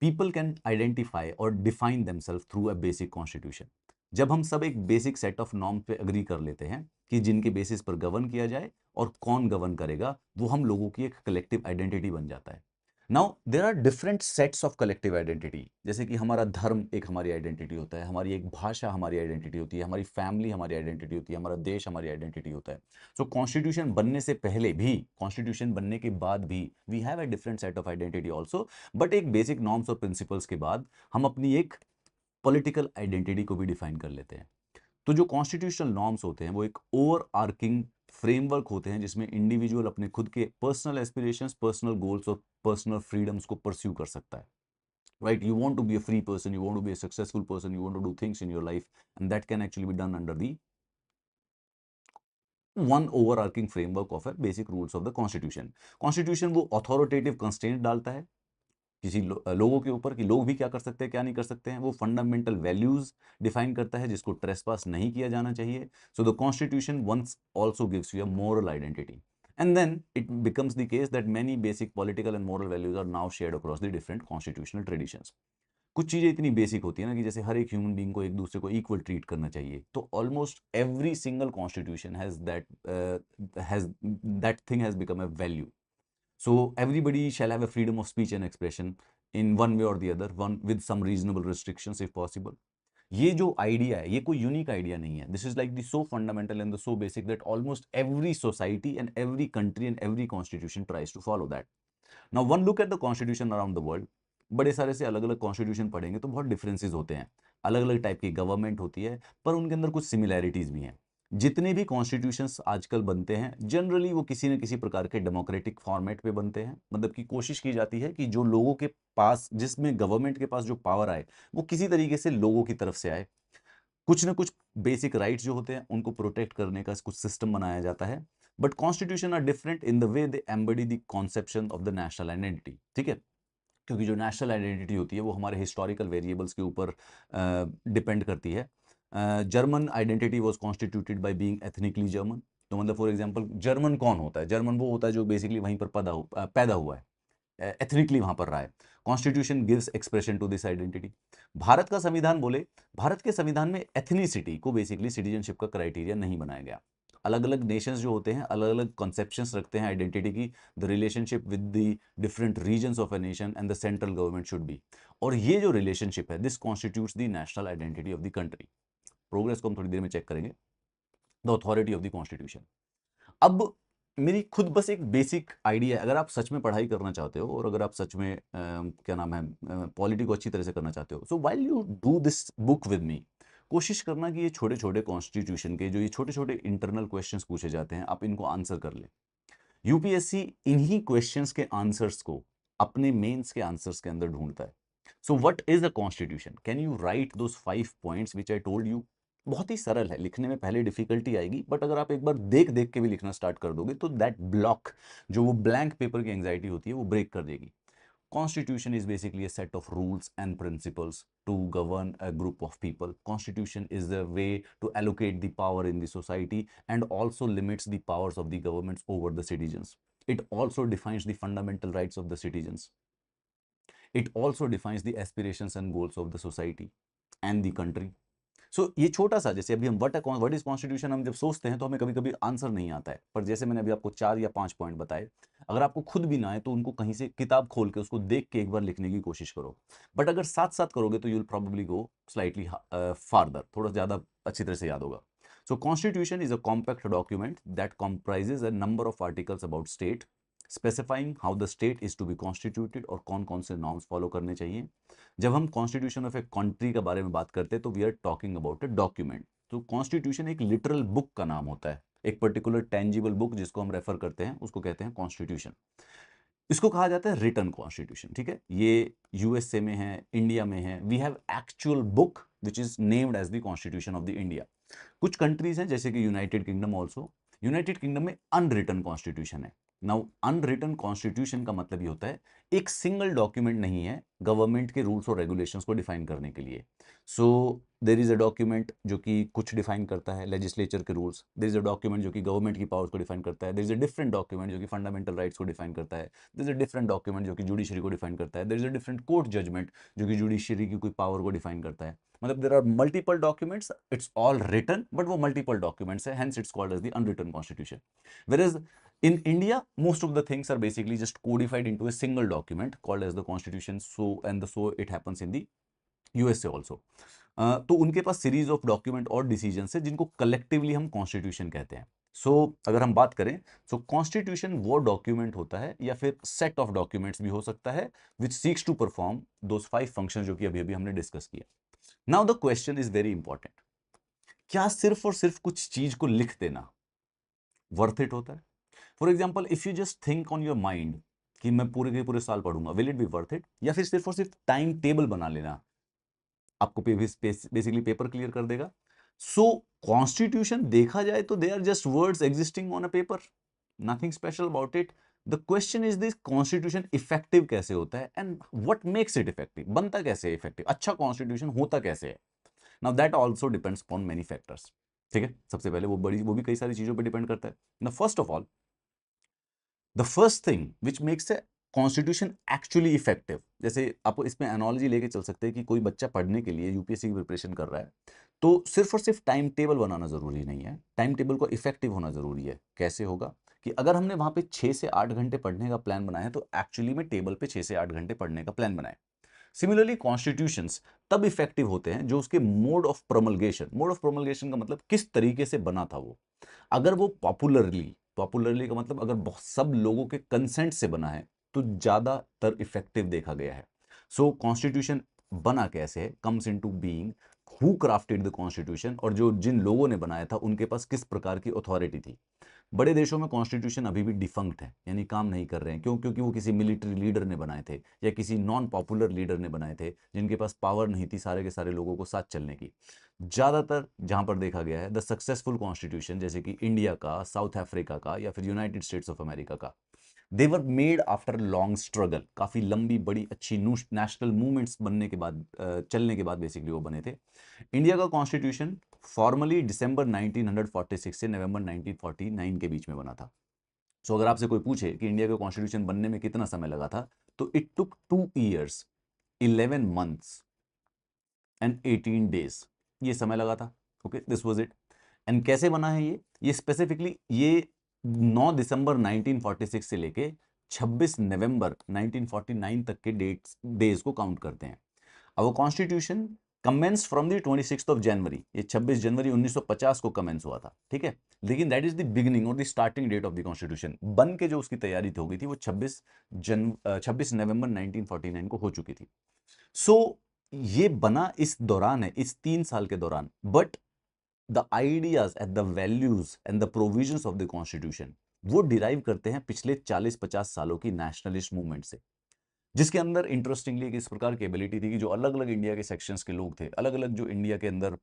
people can identify or define themselves through a basic constitution. जब हम सब एक बेसिक सेट ऑफ नॉर्म पे अग्री कर लेते हैं कि जिनके बेसिस पर गवर्न किया जाए और कौन गवर्न करेगा, वो हम लोगों की एक कलेक्टिव आइडेंटिटी बन जाता है। Now there are different sets of collective identity, जैसे कि हमारा धर्म एक हमारी आइडेंटिटी होता है, हमारी एक भाषा हमारी आइडेंटिटी होती है, हमारी फैमिली हमारी आइडेंटिटी होती है, हमारा देश हमारी आइडेंटिटी होता है। सो कॉन्स्टिट्यूशन बनने से पहले भी, कॉन्स्टिट्यूशन बनने के बाद भी we have a different set of identity also, but एक बेसिक नॉर्म्स और प्रिंसिपल्स के बाद हम अपनी एक पॉलिटिकल आइडेंटिटी को भी डिफाइन कर लेते हैं। तो जो कॉन्स्टिट्यूशनल नॉर्म्स होते हैं वो एक ओवर आर्किंग फ्रेमवर्क होते हैं जिसमें इंडिविजुअल अपने खुद के पर्सनल एस्पिरेशंस, पर्सनल गोल्स और पर्सनल फ्रीडम्स को परस्यू कर सकता है, right. You want to be a free person, you want to be a successful person, you want to do things in your life, and that can actually be done under the one overarching framework of a basic rules of the constitution. Constitution वो authoritative constraint डालता है किसी लोगों के ऊपर कि लोग भी क्या कर सकते हैं क्या नहीं कर सकते हैं। वो फंडामेंटल वैल्यूज डिफाइन करता है जिसको ट्रेसपास नहीं किया जाना चाहिए। So the constitution once also gives you a moral identity. And then it becomes the case that many basic political and moral values are now shared across the different constitutional traditions. कुछ चीज़ें इतनी basic होती है ना कि जैसे हर एक human being को एक दूसरे को इक्वल ट्रीट करना चाहिए, तो almost every single constitution has that thing has become a value. So everybody shall have a freedom of speech and expression in one way or the other, one with some reasonable restrictions if possible. ये जो idea है, ये कोई unique idea नहीं है. This is like the so fundamental and the so basic that almost every society and every country and every constitution tries to follow that. Now one look at the constitution around the world. बड़े सारे से अलग अलग constitution पढ़ेंगे तो बहुत differences होते हैं. अलग अलग टाइप की गवर्नमेंट होती है, पर उनके अंदर कुछ सिमिलैरिटीज भी हैं. जितने भी कॉन्स्टिट्यूशंस आजकल बनते हैं जनरली वो किसी न किसी प्रकार के डेमोक्रेटिक फॉर्मेट पे बनते हैं. मतलब कि कोशिश की जाती है कि जो लोगों के पास, जिसमें गवर्नमेंट के पास जो पावर आए, वो किसी तरीके से लोगों की तरफ से आए. कुछ ना कुछ बेसिक राइट्स जो होते हैं उनको प्रोटेक्ट करने का कुछ सिस्टम बनाया जाता है. But constitution are different in the way they embody the conception of the national identity. ठीक है, क्योंकि जो नेशनल आइडेंटिटी होती है वो हमारे हिस्टोरिकल वेरिएबल्स के ऊपर डिपेंड करती है. German identity was constituted by being ethnically German. तो मतलब फॉर एग्जांपल जर्मन कौन होता है? जर्मन वो होता है जो बेसिकली वहीं पर पैदा हुआ है, एथनिकली वहां पर रहा है. Constitution gives expression to this identity. Bharat का संविधान बोले, भारत के संविधान में एथनिसिटी को बेसिकली सिटीजनशिप का क्राइटेरिया नहीं बनाया गया. अलग अलग नेशंस जो होते हैं अलग अलग कॉन्सेप्शंस रखते हैं आइडेंटिटी की. The relationship with the different regions of a nation and the central government should be. और ये जो रिलेशनशिप है, this constitutes the national identity of the country. Progress को हम थोड़ी देर में चेक करेंगे. The authority of the constitution. अब मेरी खुद बस एक बेसिक आइडिया है, अगर आप सच में पढ़ाई करना चाहते हो और अगर आप सच में क्या नाम है, पॉलिटी को अच्छी तरह से करना चाहते हो, सो while you do this book with me, कोशिश करना कि ये छोटे छोटे कॉन्स्टिट्यूशन के जो ये छोटे छोटे इंटरनल क्वेश्चंस पूछे जाते हैं आप इनको आंसर कर ले. यूपीएससी इन्हीं क्वेश्चंस के आंसर्स को अपने मेंस के आंसर्स के अंदर ढूंढता है. So what is a constitution? Can you right those 5 points which I told you? बहुत ही सरल है, लिखने में पहले डिफिकल्टी आएगी, बट अगर आप एक बार देख देख के भी लिखना स्टार्ट कर दोगे तो दैट ब्लॉक, जो वो ब्लैंक पेपर की एंजाइटी होती है, वो ब्रेक कर देगी. Constitution is basically a set of rules and principles to govern a group of people. Constitution is the way to allocate the power in the society and also limits the powers of the governments over the citizens. It also defines the fundamental rights of the citizens. It also defines the aspirations and goals of the society and the country. सो ये छोटा सा, जैसे अभी हम what is constitution हम जब सोचते हैं तो हमें कभी कभी आंसर नहीं आता है, पर जैसे मैंने अभी आपको 4 या 5 पॉइंट बताए, अगर आपको खुद भी ना आए तो उनको कहीं से किताब खोल के उसको देख के एक बार लिखने की कोशिश करो. बट अगर साथ साथ करोगे तो you will probably go slightly farther, थोड़ा ज़्यादा अच्छी तरह से याद होगा. So constitution is a compact document that comprises a number of articles about state, specifying how the state is to be constituted और कौन कौन से नॉर्म्स फॉलो करने चाहिए. जब हम कॉन्स्टिट्यूशन ऑफ ए कंट्री के बारे में बात करते हैं तो we are talking about a document. तो कॉन्स्टिट्यूशन एक लिटरल बुक का नाम होता है, एक पर्टिकुलर टेंजिबल बुक जिसको हम रेफर करते हैं उसको कहते हैं कॉन्स्टिट्यूशन. इसको कहा जाता है रिटन कॉन्स्टिट्यूशन. ठीक है, ये यूएसए में है, इंडिया में है. We have actual book which is named as the constitution of the India. कुछ कंट्रीज हैं जैसे कि United Kingdom also. United Kingdom में अनरिटन कॉन्स्टिट्यूशन है. नाउ अनरिटन कॉन्स्टिट्यूशन का मतलब ये होता है एक सिंगल डॉक्यूमेंट नहीं है गवर्नमेंट के रूल्स और रेगुलेशंस को डिफाइन करने के लिए. सो देर इज अ डॉक्यूमेंट जो कि कुछ डिफाइन करता है लेजिस्लेचर के rules. There is a document जो कि गवर्नमेंट की पावर्स को डिफाइन करता है. There is a different document जो कि फंडामेंटल राइट्स को डिफाइन करता है. There is a different document जो कि जुडिशरी को डिफाइन करता है. There is a different court judgment जो कि जुडिशरी की कोई पावर को डिफाइन करता है. मतलब there are multiple documents, it's all written, but वो मल्टीपल डॉक्यूमेंट्स है, hence it's called as the unwritten constitution. Whereas in India, most of the things are basically just codified into a single document called as the Constitution. So it happens in the USA also. तो उनके पास series of document और decision है जिनको collectively हम constitution कहते हैं. सो अगर हम बात करें, सो कॉन्स्टिट्यूशन वो डॉक्यूमेंट होता है या फिर सेट ऑफ डॉक्यूमेंट्स भी हो सकता है which seeks to perform those 5 function जो कि अभी अभी हमने डिस्कस किया. Now the question is very important. क्या सिर्फ और सिर्फ कुछ चीज को लिख देना वर्थ इट होता है? For example, if you just think on your mind कि मैं पूरे के पूरे साल पढ़ूंगा, will it be worth it? या फिर सिर्फ और सिर्फ टाइम टेबल बना लेना आपको बेसिकली पेपर क्लियर कर देगा. सो कॉन्स्टिट्यूशन देखा जाए तो they are just words existing on a paper, nothing special about it. The question is this, constitution effective कैसे होता है and what makes it effective? बनता कैसे इफेक्टिव? अच्छा कॉन्स्टिट्यूशन होता कैसे है? Now that also depends upon many factors. ठीक है, सबसे पहले वो भी कई सारी चीजों पर डिपेंड करता है. ना first of all, the first thing which makes a constitution actually effective, जैसे आपको इसमें एनालॉजी लेके चल सकते हैं कि कोई बच्चा पढ़ने के लिए यूपीएससी की प्रिपरेशन कर रहा है, तो सिर्फ और सिर्फ टाइम टेबल बनाना जरूरी नहीं है, टाइम टेबल को इफेक्टिव होना जरूरी है। कैसे होगा कि अगर हमने वहां पे 6 से 8 घंटे पढ़ने का प्लान बनाया है, तो एक्चुअली में टेबल पे 6 से 8 घंटे पढ़ने का प्लान बनाए। सिमिलरली कॉन्स्टिट्यूशंस तब इफेक्टिव होते हैं जो उसके मोड ऑफ प्रोमलगेशन का मतलब किस तरीके से बना था वो। अगर वो पॉपुलरली का मतलब अगर बहुत सब लोगों के कंसेंट से बना है, तो ज्यादातर इफेक्टिव देखा गया है। सो कॉन्स्टिट्यूशन बना कैसे है, comes into being who crafted the constitution, और जो जिन लोगों ने बनाया था उनके पास किस प्रकार की अथॉरिटी थी। बड़े देशों में कॉन्स्टिट्यूशन अभी भी डिफंक्ट है, यानी काम नहीं कर रहे हैं। क्यों? क्योंकि वो किसी मिलिट्री लीडर ने बनाए थे या किसी नॉन पॉपुलर लीडर ने बनाए थे, जिनके पास पावर नहीं थी सारे के सारे लोगों को साथ चलने की। ज्यादातर जहां पर देखा गया है द सक्सेसफुल कॉन्स्टिट्यूशन, जैसे कि इंडिया का, साउथ अफ्रीका का या फिर यूनाइटेड स्टेट्स ऑफ अमेरिका का, they were made after long struggle, काफी लंबी बड़ी अच्छी नेशनल मूवमेंट्स बनने के बाद, चलने के बाद बेसिकली वो बने थे। इंडिया का कॉन्स्टिट्यूशन फॉर्मली दिसंबर 1946 से नवंबर 1949 के बीच में बना था। सो अगर आपसे कोई पूछे कि इंडिया का कॉन्स्टिट्यूशन बनने में कितना समय लगा था, तो it took 2 years 11 months and 18 days, ये समय लगा था। Okay, this was it. And कैसे बना है ये स्पेसिफिकली ये 9 दिसंबर 1946 से लेके 26 नवंबर 1949 तक के डेज को काउंट करते हैं। अब constitution commences from the 26 of January, ये 26 जनवरी 1950 को कमेंस हुआ था, ठीक है। लेकिन दैट इज द बिगिनिंग और the starting date of the constitution. बन के जो उसकी तैयारी हो गई थी वो 26 नवंबर 1949 को हो चुकी थी। सो ये बना इस दौरान है, इस 3 साल के दौरान। But the ideas and the values and the provisions of the constitution वो डिराइव करते हैं पिछले 40-50 सालों की नेशनलिस्ट मूवमेंट से, जिसके अंदर इंटरेस्टिंगली एक इस प्रकार की एबिलिटी थी कि जो अलग अलग इंडिया के सेक्शंस के लोग थे, अलग अलग जो इंडिया के अंदर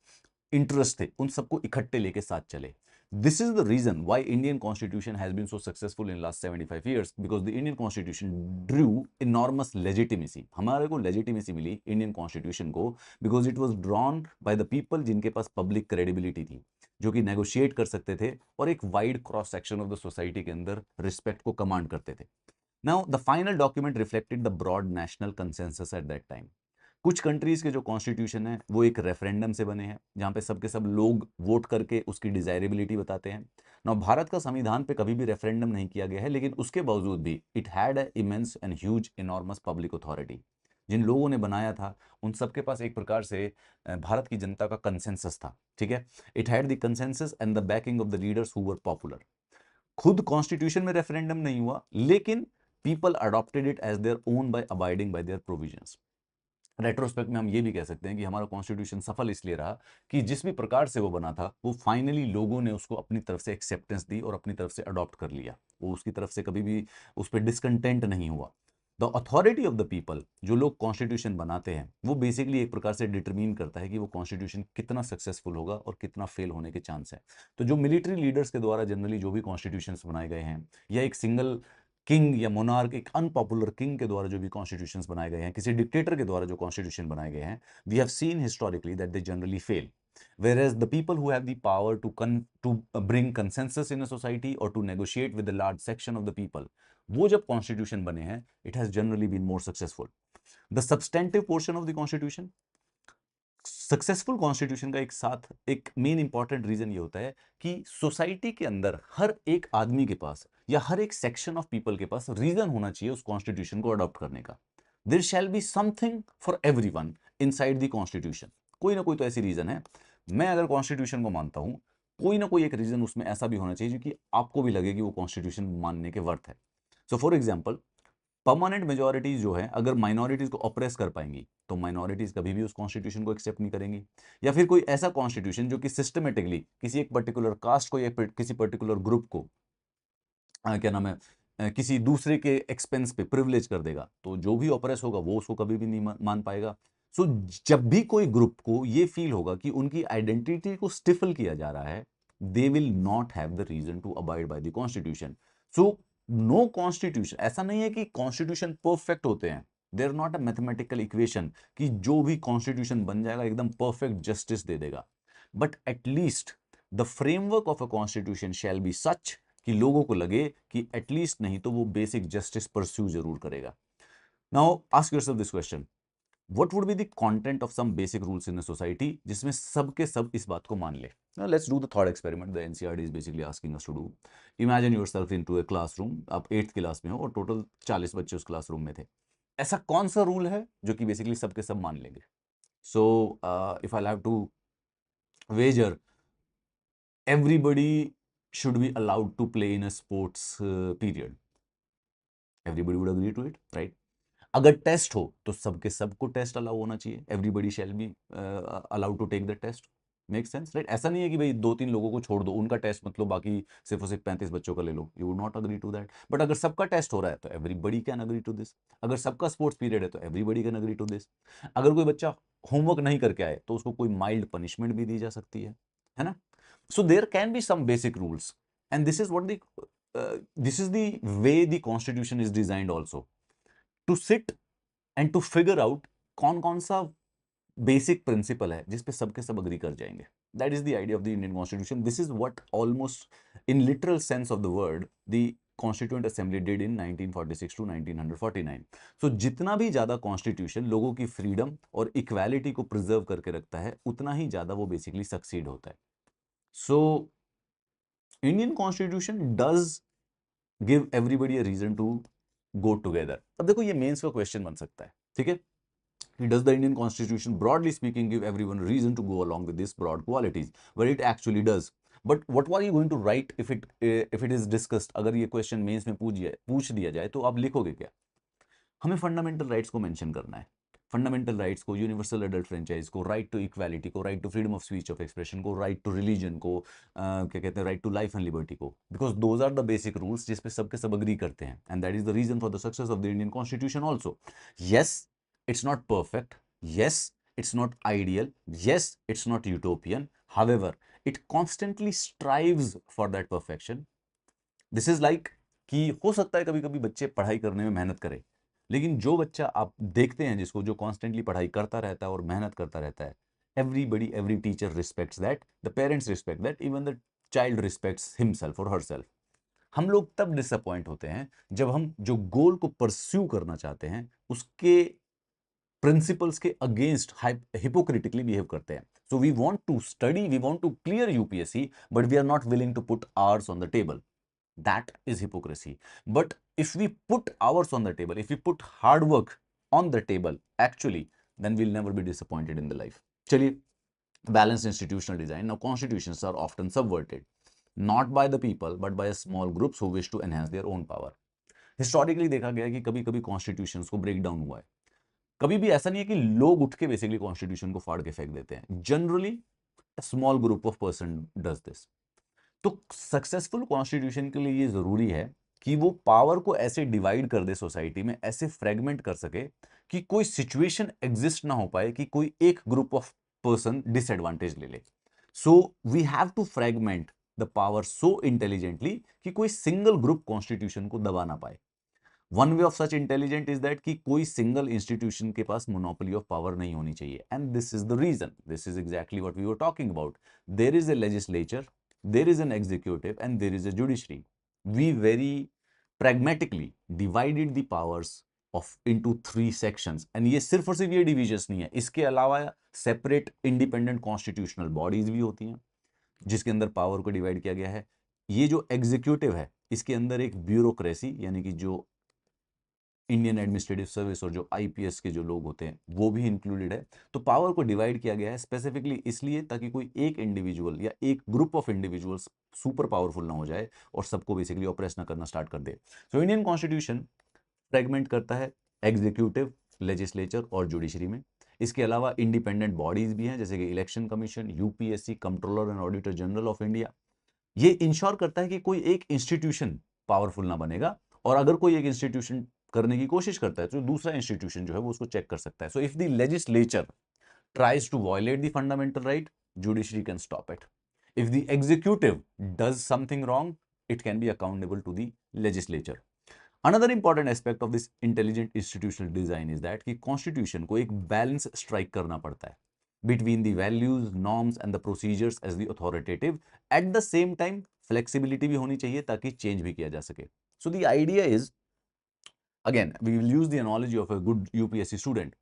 इंटरेस्ट थे, उन सबको इकट्ठे लेके साथ चले। This is the reason why Indian constitution has been so successful in last 75 years, because the Indian constitution drew enormous legitimacy. हमारे को लेजिटिमेसी मिली इंडियन कॉन्स्टिट्यूशन को because it was drawn by the people जिनके पास public credibility थी, जो कि negotiate कर सकते थे और एक wide cross section of the society के अंदर रिस्पेक्ट को कमांड करते थे। Now, the final document reflected the broad national consensus at that time. कुछ कंट्रीज के जो कॉन्स्टिट्यूशन है वो एक रेफरेंडम से बने हैं, जहां पे सबके सब लोग वोट करके उसकी डिजायरेबिलिटी बताते हैं। ना भारत का संविधान पे कभी भी रेफरेंडम नहीं किया गया है, लेकिन उसके बावजूद भी it had a immense and huge enormous public authority. जिन लोगों ने बनाया था उन सबके पास एक प्रकार से भारत की जनता का कंसेंसस था, ठीक है। It had the consensus and the backing of the leaders who were popular. खुद कॉन्स्टिट्यूशन में रेफरेंडम नहीं हुआ, लेकिन people adopted it as their own by abiding by their provisions. Retrospect में हम ये भी कह सकते हैं कि हमारा कॉन्स्टिट्यूशन सफल इसलिए रहा कि जिस भी प्रकार से वो बना था वो फाइनली लोगों ने उसको अपनी तरफ से एक्सेप्टेंस दी और अपनी तरफ से अडॉप्ट कर लिया। वो उसकी तरफ से कभी भी उस पर डिसकंटेंट नहीं हुआ। The authority of the people, जो लोग कॉन्स्टिट्यूशन बनाते हैं, वो बेसिकली एक प्रकार से डिटरमिन करता है कि वो कॉन्स्टिट्यूशन कितना सक्सेसफुल होगा और कितना फेल होने के चांस है। तो जो मिलिट्री लीडर्स के द्वारा जनरली जो भी कॉन्स्टिट्यूशन बनाए गए हैं, या एक सिंगल किंग या मोनार्क, एक अनपॉपुलर किंग के द्वारा जो भी कॉन्स्टिट्यूशंस बनाए गए हैं, किसी डिक्टेटर के द्वारा जो कॉन्स्टिट्यूशन बनाए गए हैं, we have seen historically that they generally fail. Whereas the people who have the power to bring consensus in a society or to negotiate with a large section of the people, वो जब constitution बने हैं, it has generally been more successful. The substantive portion of the constitution, successful constitution का एक साथ एक main important reason ये होता है कि सोसाइटी के अंदर हर एक आदमी के पास या हर एक सेक्शन ऑफ पीपल के पास रीजन होना चाहिए उस कॉन्स्टिट्यूशन को अडॉप्ट करने का। There shall be something for everyone inside the constitution. कोई ना कोई तो ऐसी रीजन है। मैं अगर कॉन्स्टिट्यूशन को मानता हूं, कोई ना कोई एक रीजन उसमें ऐसा भी होना चाहिए जो कि आपको भी लगे कि वो कॉन्स्टिट्यूशन मानने के वर्थ है। So for example, permanent majorities जो है अगर माइनॉरिटीज को ऑप्रेस कर पाएंगी, तो माइनॉरिटीज कभी भी उस कॉन्स्टिट्यूशन को एक्सेप्ट नहीं करेंगी। या फिर कोई ऐसा कॉन्स्टिट्यूशन जो कि सिस्टमेटिकली किसी एक पर्टिकुलर कास्ट को या किसी पर्टिकुलर ग्रुप को क्या नाम है किसी दूसरे के एक्सपेंस पे प्रिविलेज कर देगा, तो जो भी ऑपरेस होगा वो उसको कभी भी नहीं मान पाएगा। सो जब भी कोई ग्रुप को ये फील होगा कि उनकी आइडेंटिटी को स्टिफल किया जा रहा है, they will not have the reason to abide by the constitution. So no constitution, ऐसा नहीं है कि कॉन्स्टिट्यूशन परफेक्ट होते हैं। There not a mathematical equation कि जो भी कॉन्स्टिट्यूशन बन जाएगा एकदम परफेक्ट जस्टिस दे देगा। But at least the framework of a constitution shall be such कि लोगों को लगे कि एटलीस्ट नहीं तो वो बेसिक जस्टिस परस्यू जरूर करेगा। Now ask yourself this question, what would be the content of some basic rules in a society जिसमें सबके सब इस बात को मान ले? Now let's do the thought experiment the NCERT is basically asking us to do. Imagine yourself into a classroom, आप 8th class में हो और टोटल 40 बच्चे उस क्लासरूम में थे। ऐसा कौन सा रूल है जो कि बेसिकली सबके सब मान लेंगे? So if I'll have to wager, everybody should be allowed to play in a sports period. Everybody would agree to it, right? अगर टेस्ट हो तो सबके सबको टेस्ट अलाउ होना चाहिए, everybody shall be allowed to take the test. Make sense, right? ऐसा नहीं है कि भाई 2-3 लोगों को छोड़ दो, उनका टेस्ट मतलब बाकी सिर्फ और सिर्फ 35 बच्चों का ले लो, you would not agree to that. But अगर सबका टेस्ट हो रहा है तो everybody can agree to this. अगर सबका स्पोर्ट्स पीरियड है तो everybody can agree to this. अगर कोई बच्चा होमवर्क नहीं करके आए तो उसको कोई माइल्ड पनिशमेंट भी दी जा सकती है ना? So there can be some basic rules and this is what this is the way the constitution is designed also, to sit and to figure out कौन कौन सा बेसिक प्रिंसिपल है जिस पे सबके सब अग्री कर जाएंगे। That is the idea of the Indian constitution. This is what almost in literal sense of the word the constituent assembly did in 1946 to 1949। So जितना भी ज्यादा कॉन्स्टिट्यूशन लोगों की फ्रीडम और इक्वालिटी को प्रिजर्व करके रखता है उतना ही ज्यादा वो बेसिकली सक्सीड होता है। So Indian constitution does give everybody a reason to go together. अब देखो ये मेंस का क्वेश्चन बन सकता है, ठीक है? Does the Indian Constitution, broadly speaking, give everyone reason to go along with these broad qualities? Well, it actually does. But what are you going to write if it is discussed? अगर ये question mains में पूछ दिया जाए तो आप लिखोगे क्या? हमें फंडामेंटल राइट्स को मेंशन करना है। फंडामेंटल राइट्स को, यूनिवर्सल एडल्ट फ्रेंचाइज को, राइट टू इक्वालिटी को, right to freedom of speech of expression को, राइट टू रिलीजन को, क्या कहते हैं, right to life and liberty को, because those are the basic rules जिस पे सबके सब अग्री करते हैं and that is the reason for the success of the Indian constitution also. Yes, it's not perfect. Yes, it's not ideal. Yes, it's not utopian. However, it constantly strives for that perfection. This is like कि हो सकता है कभी कभी बच्चे पढ़ाई करने में मेहनत करें, लेकिन जो बच्चा आप देखते हैं जिसको जो कॉन्स्टेंटली पढ़ाई करता रहता है और मेहनत करता रहता है, everybody, every teacher respects that, the parents respect that, even the child respects himself और हरसेल्फ। हम लोग तब डिसअपॉइंट होते हैं जब हम जो गोल को परस्यू करना चाहते हैं उसके प्रिंसिपल्स के अगेंस्ट हिपोक्रिटिकली बिहेव करते हैं। So we want to study, we want to clear UPSC, but we are not willing to put hours on the table. That is hypocrisy. But if we put hours on the table, if we put hard work on the table actually, then we'll never be disappointed in the life. चलिए, balanced institutional design. Now constitutions are often subverted, not by the people but by a small groups who wish to enhance their own power. Historically देखा गया है कि कभी कभी constitutions को break down हुआ है। कभी भी ऐसा नहीं है कि लोग उठ के बेसिकली कॉन्स्टिट्यूशन को फाड़ के फेंक देते हैं। Generally small group of person does this. तो सक्सेसफुल कॉन्स्टिट्यूशन के लिए ये जरूरी है कि वो पावर को ऐसे डिवाइड कर दे सोसाइटी में, ऐसे फ्रेगमेंट कर सके कि कोई सिचुएशन एग्जिस्ट ना हो पाए कि कोई एक ग्रुप ऑफ पर्सन डिसएडवांटेज ले ले। So we have to fragment the power so intelligently कि कोई सिंगल ग्रुप कॉन्स्टिट्यूशन को दबा ना पाए। One way of such intelligent is that कि कोई सिंगल इंस्टीट्यूशन के पास मोनोपोली ऑफ पावर नहीं होनी चाहिए। And this is the reason, this is exactly what we were talking about. There is a legislature, there is an executive and there is a judiciary. We very pragmatically divided the powers of into 3 sections, and ये सिर्फ और सिर्फ ये divisions नहीं है, इसके अलावा separate independent constitutional bodies भी होती हैं जिसके अंदर पावर को डिवाइड किया गया है। ये जो एग्जीक्यूटिव है इसके अंदर एक ब्यूरोक्रेसी यानी कि जो इंडियन एडमिनिस्ट्रेटिव सर्विस और जो आईपीएस के जो लोग होते हैं वो भी इंक्लूडेड है। तो पावर को डिवाइड किया गया है स्पेसिफिकली इसलिए ताकि कोई एक इंडिविजुअल या एक group of individuals super powerful ना हो जाए और सबको बेसिकली ऑपरेस ना करना स्टार्ट कर दे। सो इंडियन कॉन्स्टिट्यूशन फ्रेगमेंट करता है एग्जीक्यूटिव, लेजिस्लेचर और जुडिशरी में। इसके अलावा इंडिपेंडेंट बॉडीज भी हैं जैसे कि election commission, UPSC, controller and auditor general of India. ये इंश्योर करता है कि कोई एक इंस्टीट्यूशन पावरफुल ना बनेगा, और अगर कोई एक इंस्टीट्यूशन करने की कोशिश करता है तो दूसरा इंस्टीट्यूशन जो है वो उसको चेक कर सकता है। So if the legislature tries to violate the fundamental right, judiciary can stop it. If the executive does something wrong, it can be accountable to the legislature. Another important aspect of this intelligent institutional design is that कि constitution को एक balance strike करना पड़ता है between the values, norms and the procedures as the authoritative, at the same time flexibility भी होनी चाहिए ताकि चेंज भी किया जा सके. So the idea is, again we will use the analogy of a good UPSC student.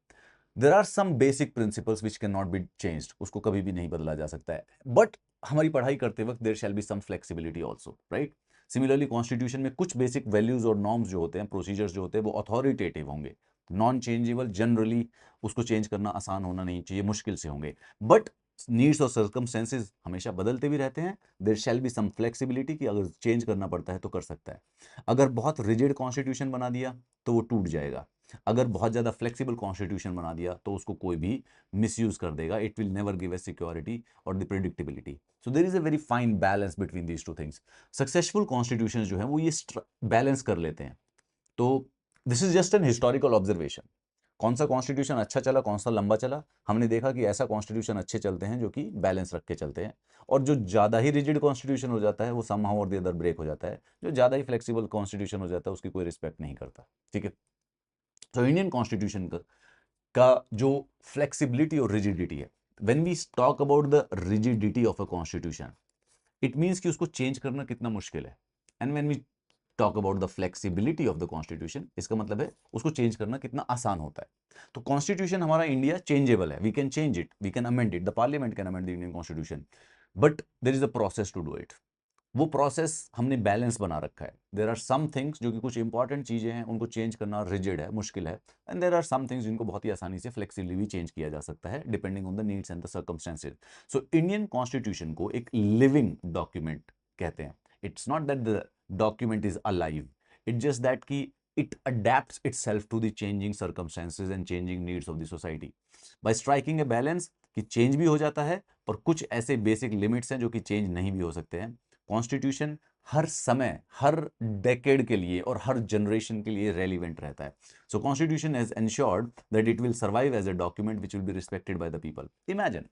There are some basic principles which cannot be changed, उसको कभी भी नहीं बदला जा सकता है, बट हमारी पढ़ाई करते वक्त there shall be some flexibility also, right. Similarly constitution में कुछ बेसिक वैल्यूज और नॉर्म्स जो होते हैं, प्रोसीजर्स जो होते हैं, वो अथॉरिटेटिव होंगे, नॉन चेंजेबल. जनरली उसको चेंज करना आसान होना नहीं चाहिए, मुश्किल से होंगे, बट नीड्स और सर्कमस्टेंसेस हमेशा बदलते भी रहते हैं. There shall be some flexibility कि अगर चेंज करना पड़ता है तो कर सकता है. अगर बहुत रिजिड कॉन्स्टिट्यूशन बना दिया तो वो टूट जाएगा. अगर बहुत ज़्यादा फ्लेक्सिबल कॉन्स्टिट्यूशन बना दिया तो उसको कोई भी मिसयूज कर देगा. It will never give a security और the predictability. So there is a very fine balance between these two things. Successful constitution जो है वो ये बैलेंस कर लेते हैं. तो this is just an historical observation. कौन सा कॉन्स्टिट्यूशन अच्छा चला, कौन सा लंबा चला, हमने देखा कि ऐसा कॉन्स्टिट्यूशन अच्छे चलते हैं जो कि बैलेंस रख के चलते हैं, और जो ज़्यादा ही रिजिड कॉन्स्टिट्यूशन हो जाता है वो समहाउ और द अदर ब्रेक हो जाता है. जो ज़्यादा ही फ्लेक्सिबल कॉन्स्टिट्यूशन हो जाता है उसकी कोई रिस्पेक्ट नहीं करता. ठीक है. तो इंडियन कॉन्स्टिट्यूशन का जो फ्लेक्सिबिलिटी और रिजिडिटी है, when we talk about the rigidity of a constitution, it means कि उसको चेंज करना कितना मुश्किल है. And when we talk about the flexibility of the constitution, इसका मतलब है उसको चेंज करना कितना आसान होता है. तो कॉन्स्टिट्यूशन हमारा इंडिया चेंजेबल है, we can change it, we can amend it, the parliament can amend the Indian constitution, but there is a process to do it. वो प्रोसेस हमने बैलेंस बना रखा है. देर आर सम थिंग्स जो कि कुछ इंपॉर्टेंट चीजें हैं, उनको चेंज करना रिजिड है, मुश्किल है. And there are some things जिनको बहुत ही आसानी से फ्लेक्सिबली भी चेंज किया जा सकता है, depending on the needs and the circumstances. So Indian constitution को एक लिविंग डॉक्यूमेंट कहते हैं. It's not that the document is alive, it just that कि it adapts itself to the changing circumstances and changing needs of the society by striking a balance कि change भी हो जाता है, पर कुछ ऐसे बेसिक लिमिट्स हैं जो कि चेंज नहीं भी हो सकते हैं. कॉन्स्टिट्यूशन हर समय, हर डेकेड के लिए और हर जनरेशन के लिए रेलिवेंट रहता है. So constitution has ensured that it will survive as a document which will be respected by the people. Imagine,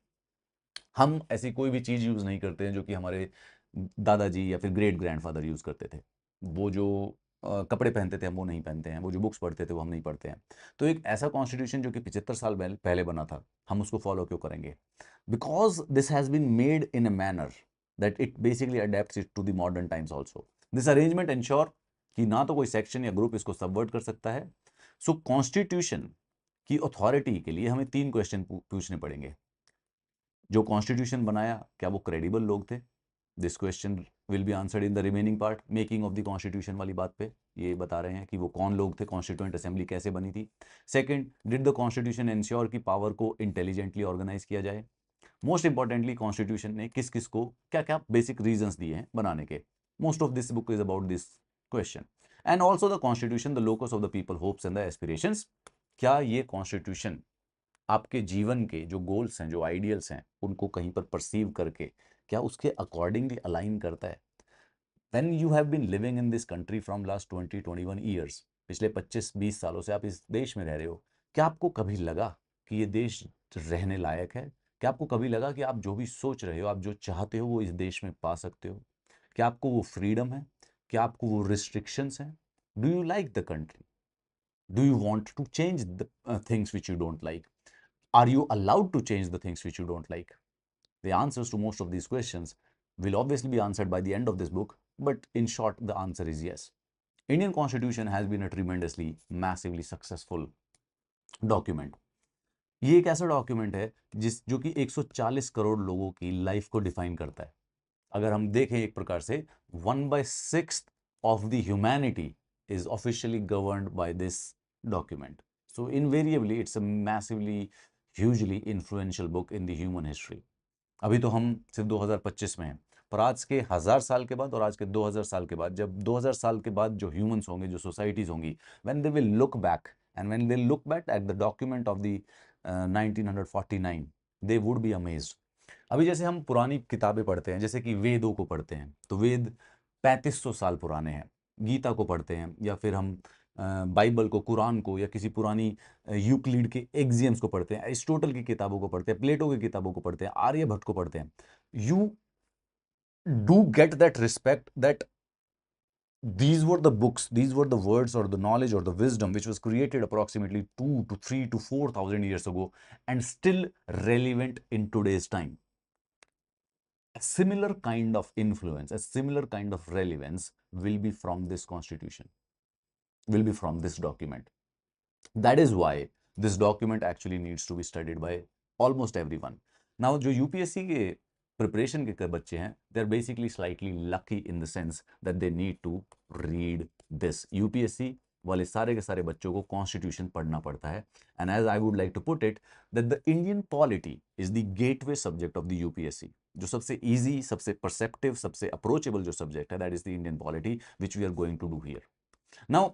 हम ऐसी कोई भी चीज यूज नहीं करते हैं जो कि हमारे दादाजी या फिर ग्रेट ग्रैंडफादर यूज करते थे. वो जो कपड़े पहनते थे हम वो नहीं पहनते हैं, वो जो बुक्स पढ़ते थे वो हम नहीं पढ़ते हैं. तो एक ऐसा कॉन्स्टिट्यूशन जो कि 75 साल पहले बना था, हम उसको फॉलो क्यों करेंगे? Because this has been made in a manner that it basically adapts it to the modern times also. This arrangement ensure कि ना तो कोई सेक्शन या ग्रुप इसको सबवर्ट कर सकता है. सो कॉन्स्टिट्यूशन की अथॉरिटी के लिए हमें 3 क्वेश्चन पूछने पड़ेंगे. जो कॉन्स्टिट्यूशन बनाया, क्या वो क्रेडिबल लोग थे? This question will be answered in the remaining part. Making of the constitution वाली बात पे ये बता रहे हैं कि वो कौन लोग थे, कॉन्स्टिट्यूएंट असेंबली कैसे बनी थी. Second, did the constitution ensure कि पावर को इंटेलिजेंटली ऑर्गेनाइज किया जाए. मोस्ट इंपॉर्टेंटली कॉन्स्टिट्यूशन ने किस किस को क्या क्या बेसिक रीजंस दिए हैं बनाने के. Most of this book is about this question. And also the constitution the locus of the people hopes and the aspirations. क्या ये कॉन्स्टिट्यूशन आपके जीवन के जो गोल्स हैं, जो आइडियल्स हैं, उनको कहीं पर परसीव करके क्या उसके अकॉर्डिंगली अलाइन करता है? When you have been living in this country from last 20-21 years, पिछले 25-20 सालों से आप इस देश में रह रहे हो, क्या आपको कभी लगा कि ये देश रहने लायक है? क्या आपको कभी लगा कि आप जो भी सोच रहे हो, आप जो चाहते हो वो इस देश में पा सकते हो? क्या आपको वो फ्रीडम है? क्या आपको वो रिस्ट्रिक्शंस हैं? Do you like the country? Do you want to change the things which you don't like? Are you allowed to change the things which you don't like? The answers to most of these questions will obviously be answered by the end of this book, but in short, the answer is yes. Indian Constitution has been a tremendously, massively successful document. ये एक ऐसा document है जो कि 140 करोड़ लोगों की life को define करता है. अगर हम देखें एक प्रकार से 1/6 of the humanity is officially governed by this document. So invariably it's a massively hugely influential book in the human history. अभी तो हम सिर्फ 2025 में हैं, पर आज के 1000 साल के बाद और आज के 2000 साल के बाद, जब 2000 साल के बाद जो ह्यूमंस होंगे, जो सोसाइटीज होंगी, when they will look back and when they look back at the document of the 1949, they would be amazed. अभी जैसे हम पुरानी किताबें पढ़ते हैं, जैसे कि वेदों को पढ़ते हैं, तो वेद 3500 साल पुराने हैं. गीता को पढ़ते हैं, या फिर हम बाइबल को, कुरान को, या किसी पुरानी यूक्लिड के एक्सियम्स को पढ़ते हैं, एरिस्टोटल की किताबों को पढ़ते हैं, प्लेटो की किताबों को पढ़ते हैं, आर्यभट्ट को पढ़ते हैं. You do get that respect that these were the books, these were the words or the knowledge or the wisdom which was created approximately 2 to 3 to 4,000 years ago and still relevant in today's time. a similar kind of influence, a similar kind of relevance will be from this constitution, will be from this document. That is why this document actually needs to be studied by almost everyone. Now, जो UPSC के preparation के बच्चे हैं, they are basically slightly lucky in the sense that they need to read this. UPSC वाले सारे के सारे बच्चों को कॉन्स्टिट्यूशन पढ़ना पड़ता है. And as I would like to put it, that the Indian polity is the gateway subject of the UPSC. जो सबसे easy, सबसे perceptive, सबसे approachable जो subject है, that is the Indian polity, which we are going to do here. Now,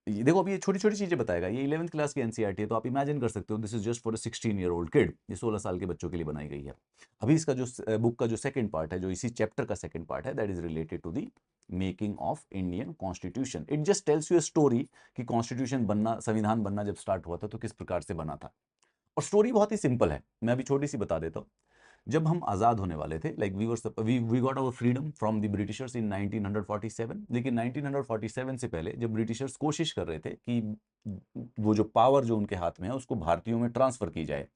देखो अभी ये छोटी छोटी चीजें बताएगा. ये 11th क्लास की एनसीईआरटी है, तो आप इमेजिन कर सकते हो this is just for a 16-year-old kid. ये 16 साल के बच्चों के लिए बनाई गई है. अभी इसका जो बुक का जो सेकंड पार्ट है, जो इसी चैप्टर का सेकंड पार्ट है, that is related to the making of Indian constitution. It just tells you a story कि कॉन्स्टिट्यूशन बनना, संविधान बनना जब स्टार्ट हुआ था तो किस प्रकार से बना था. और स्टोरी बहुत ही सिंपल है, मैं अभी छोटी सी बता देता हूँ. जब हम आज़ाद होने वाले थे, like we got our freedom from the Britishers in 1947. लेकिन 1947 से पहले जब ब्रिटिशर्स कोशिश कर रहे थे कि वो जो पावर जो उनके हाथ में है उसको भारतीयों में ट्रांसफर की जाए,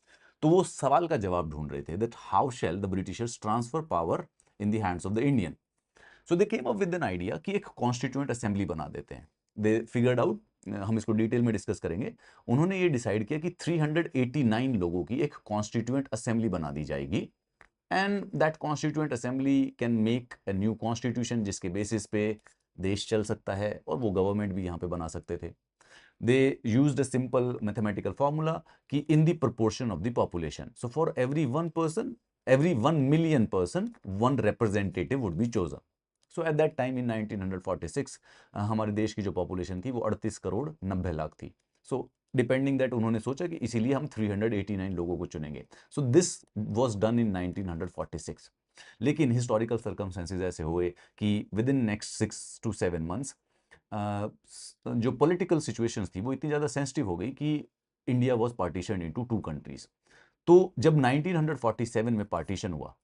तो वो सवाल का जवाब ढूंढ रहे थे that how shell the Britishers transfer power in the hands of the Indian. So they came up with an idea कि एक कॉन्स्टिट्यूएंट असेंबली बना देते हैं. दे फिगर्ड आउट, हम इसको डिटेल में डिस्कस करेंगे. उन्होंने ये डिसाइड किया कि 389 लोगों की एक कॉन्स्टिट्यूएंट असेंबली बना दी जाएगी. And that constituent assembly can make a new constitution, जिसके बेसिस पे देश चल सकता है और वो गवर्नमेंट भी यहाँ पे बना सकते थे. They used a simple mathematical formula कि in the proportion of the population, so for every 1 person, every 1 million person, one representative would be chosen. So at that time in 1946 हमारे देश की जो पॉपुलेशन थी वो 38 करोड़ 90 लाख थी. सो डिपेंडिंग दैट उन्होंने सोचा कि इसीलिए हम 389 लोगों को चुनेंगे. So this was done in 1946. लेकिन हिस्टोरिकल सर्कमस्टेंसेस ऐसे हुए कि with in next 6 to 7 months जो पॉलिटिकल सिचुएशंस थी वो इतनी ज़्यादा सेंसिटिव हो गई कि India was partition into 2 countries. तो जब 1947 में पार्टीशन हुआ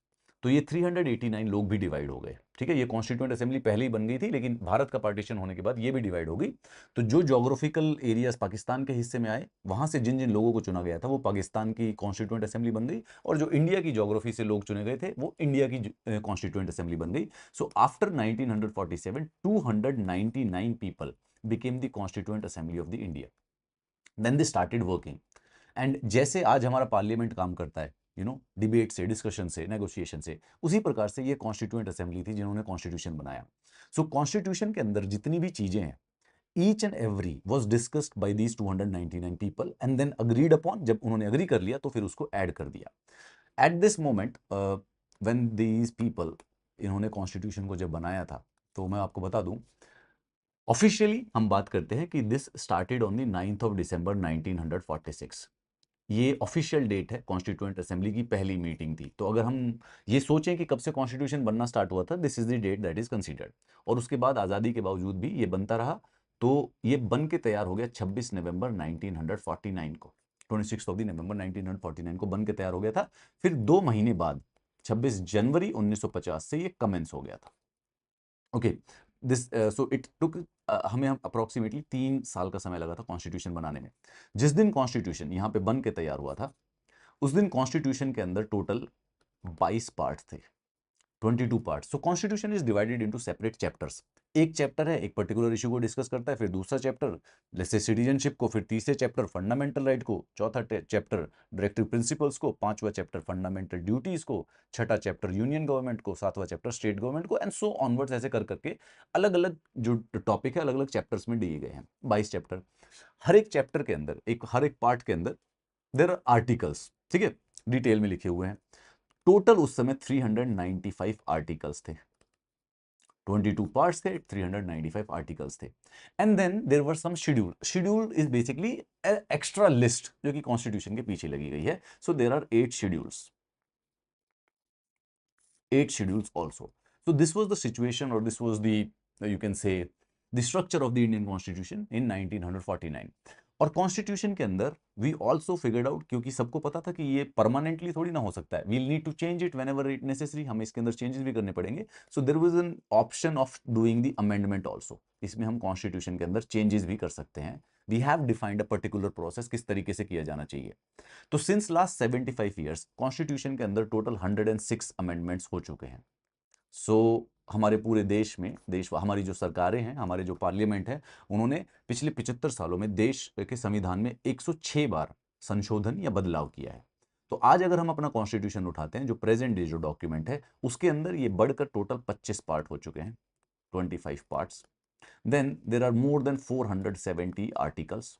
तो ये 389 लोग भी डिवाइड हो गए. ठीक है, ये कॉन्स्टिट्यूएंट असेंबली पहले ही बन गई थी, लेकिन भारत का पार्टीशन होने के बाद ये भी डिवाइड हो गई. तो जो ज्योग्राफिकल एरियाज पाकिस्तान के हिस्से में आए, वहां से जिन जिन लोगों को चुना गया था वो पाकिस्तान की कॉन्स्टिट्यूएंट असेंबली बन गई, और जो इंडिया की ज्योग्राफी से लोग चुने गए थे वो इंडिया की कॉन्स्टिट्यूएंट असेंबली बन गई. So after 1947 299 people became the constituent assembly of the India. Then they started working. And जैसे आज हमारा पार्लियामेंट काम करता है, डिबेट से, डिस्कशन से, नेगोशिएशन से, उसी प्रकार से ये कॉन्स्टिट्यूएंट असेंबली थी जिन्होंने कॉन्स्टिट्यूशन बनाया. सो कॉन्स्टिट्यूशन के अंदर जितनी भी चीजें हैं, each and every was discussed by these 299 people and then agreed upon. जब उन्होंने अग्री कर लिया तो फिर उसको ऐड कर दिया. At this moment when these people, इन्होंने कॉन्स्टिट्यूशन को जब बनाया था, तो मैं आपको बता दूं, ऑफिशियली हम बात करते हैं कि this started on the 9th of December 1946. ये ऑफिशियल डेट है, कॉन्स्टिट्यूएंट असेंबली की पहली मीटिंग थी. तो अगर हम ये सोचें कि कब से कॉन्स्टिट्यूशन बनना स्टार्ट हुआ था, this is the date that is considered. और उसके बाद आज़ादी के बावजूद भी ये बनता रहा. तो ये बन के तैयार हो गया 26 नवंबर 1949 को. 26 ऑफ द नवंबर 1949 को बन के तैयार हो गया था. फिर 2 महीने बाद 26 जनवरी 1950 से ये कमेंस हो गया था. Okay, this so it took, हमें अप्रोक्सीमेटली 3 साल का समय लगा था कॉन्स्टिट्यूशन बनाने में. जिस दिन कॉन्स्टिट्यूशन यहाँ पे बन के तैयार हुआ था, उस दिन कॉन्स्टिट्यूशन के अंदर टोटल 22 पार्ट थे, 22 parts. So constitution is divided into separate chapters. एक चैप्टर है, एक पर्टिकुलर इशू को डिस्कस करता है, फिर दूसरा चैप्टर जैसे सिटीजनशिप को, फिर तीसरे चैप्टर फंडामेंटल राइट को, चौथा चैप्टर डायरेक्टिव प्रिंसिपल्स को, पांचवा चैप्टर फंडामेंटल ड्यूटीज को, छठा चैप्टर यूनियन गवर्नमेंट को, सातवां चैप्टर स्टेट गवर्नमेंट को, एंड सो ऑनवर्ड्स. ऐसे कर करके अलग अलग जो टॉपिक है अलग अलग चैप्टर्स में दिए गए हैं, 22 चैप्टर. हर एक चैप्टर के अंदर, हर एक पार्ट के अंदर देयर आर आर्टिकल्स. ठीक है, डिटेल में लिखे हुए हैं. टोटल उस समय 395 आर्टिकल्स थे. 22 पार्ट्स थे, 395 आर्टिकल्स थे. And then there were some schedule. Schedule is basically extra list जो कि कॉन्स्टिट्यूशन के पीछे लगी गई है. So there are 8 schedules, 8 schedules also. So this was the situation, or this was the, you can say, the structure of the Indian Constitution in 1949. और constitution के अंदर वी ऑल्सो फिगर्ड आउट, क्योंकि सबको पता था कि ये परमानेंटली थोड़ी ना हो सकता है, we'll need to change it whenever it necessary, हमें इसके अंदर चेंजेस भी करने पड़ेंगे। So there was an option of doing the amendment also, इसमें हम कॉन्स्टिट्यूशन के अंदर चेंजेस भी कर सकते हैं। We have defined a particular process, किस तरीके से किया जाना चाहिए। तो सिंस लास्ट 75 ईयर्स कॉन्स्टिट्यूशन के अंदर टोटल 106 अमेंडमेंट्स हो चुके हैं। सो हमारे पूरे देश में, देश हमारी जो सरकारें हैं, हमारे जो पार्लियामेंट है, उन्होंने पिछले 75 सालों में देश के संविधान में 106 बार संशोधन या बदलाव किया है। तो आज अगर हम अपना कॉन्स्टिट्यूशन उठाते हैं, जो प्रेजेंट डे जो डॉक्यूमेंट है, उसके अंदर ये बढ़कर टोटल 25 पार्ट हो चुके हैं, 25 parts. Then there are more than 470 articles,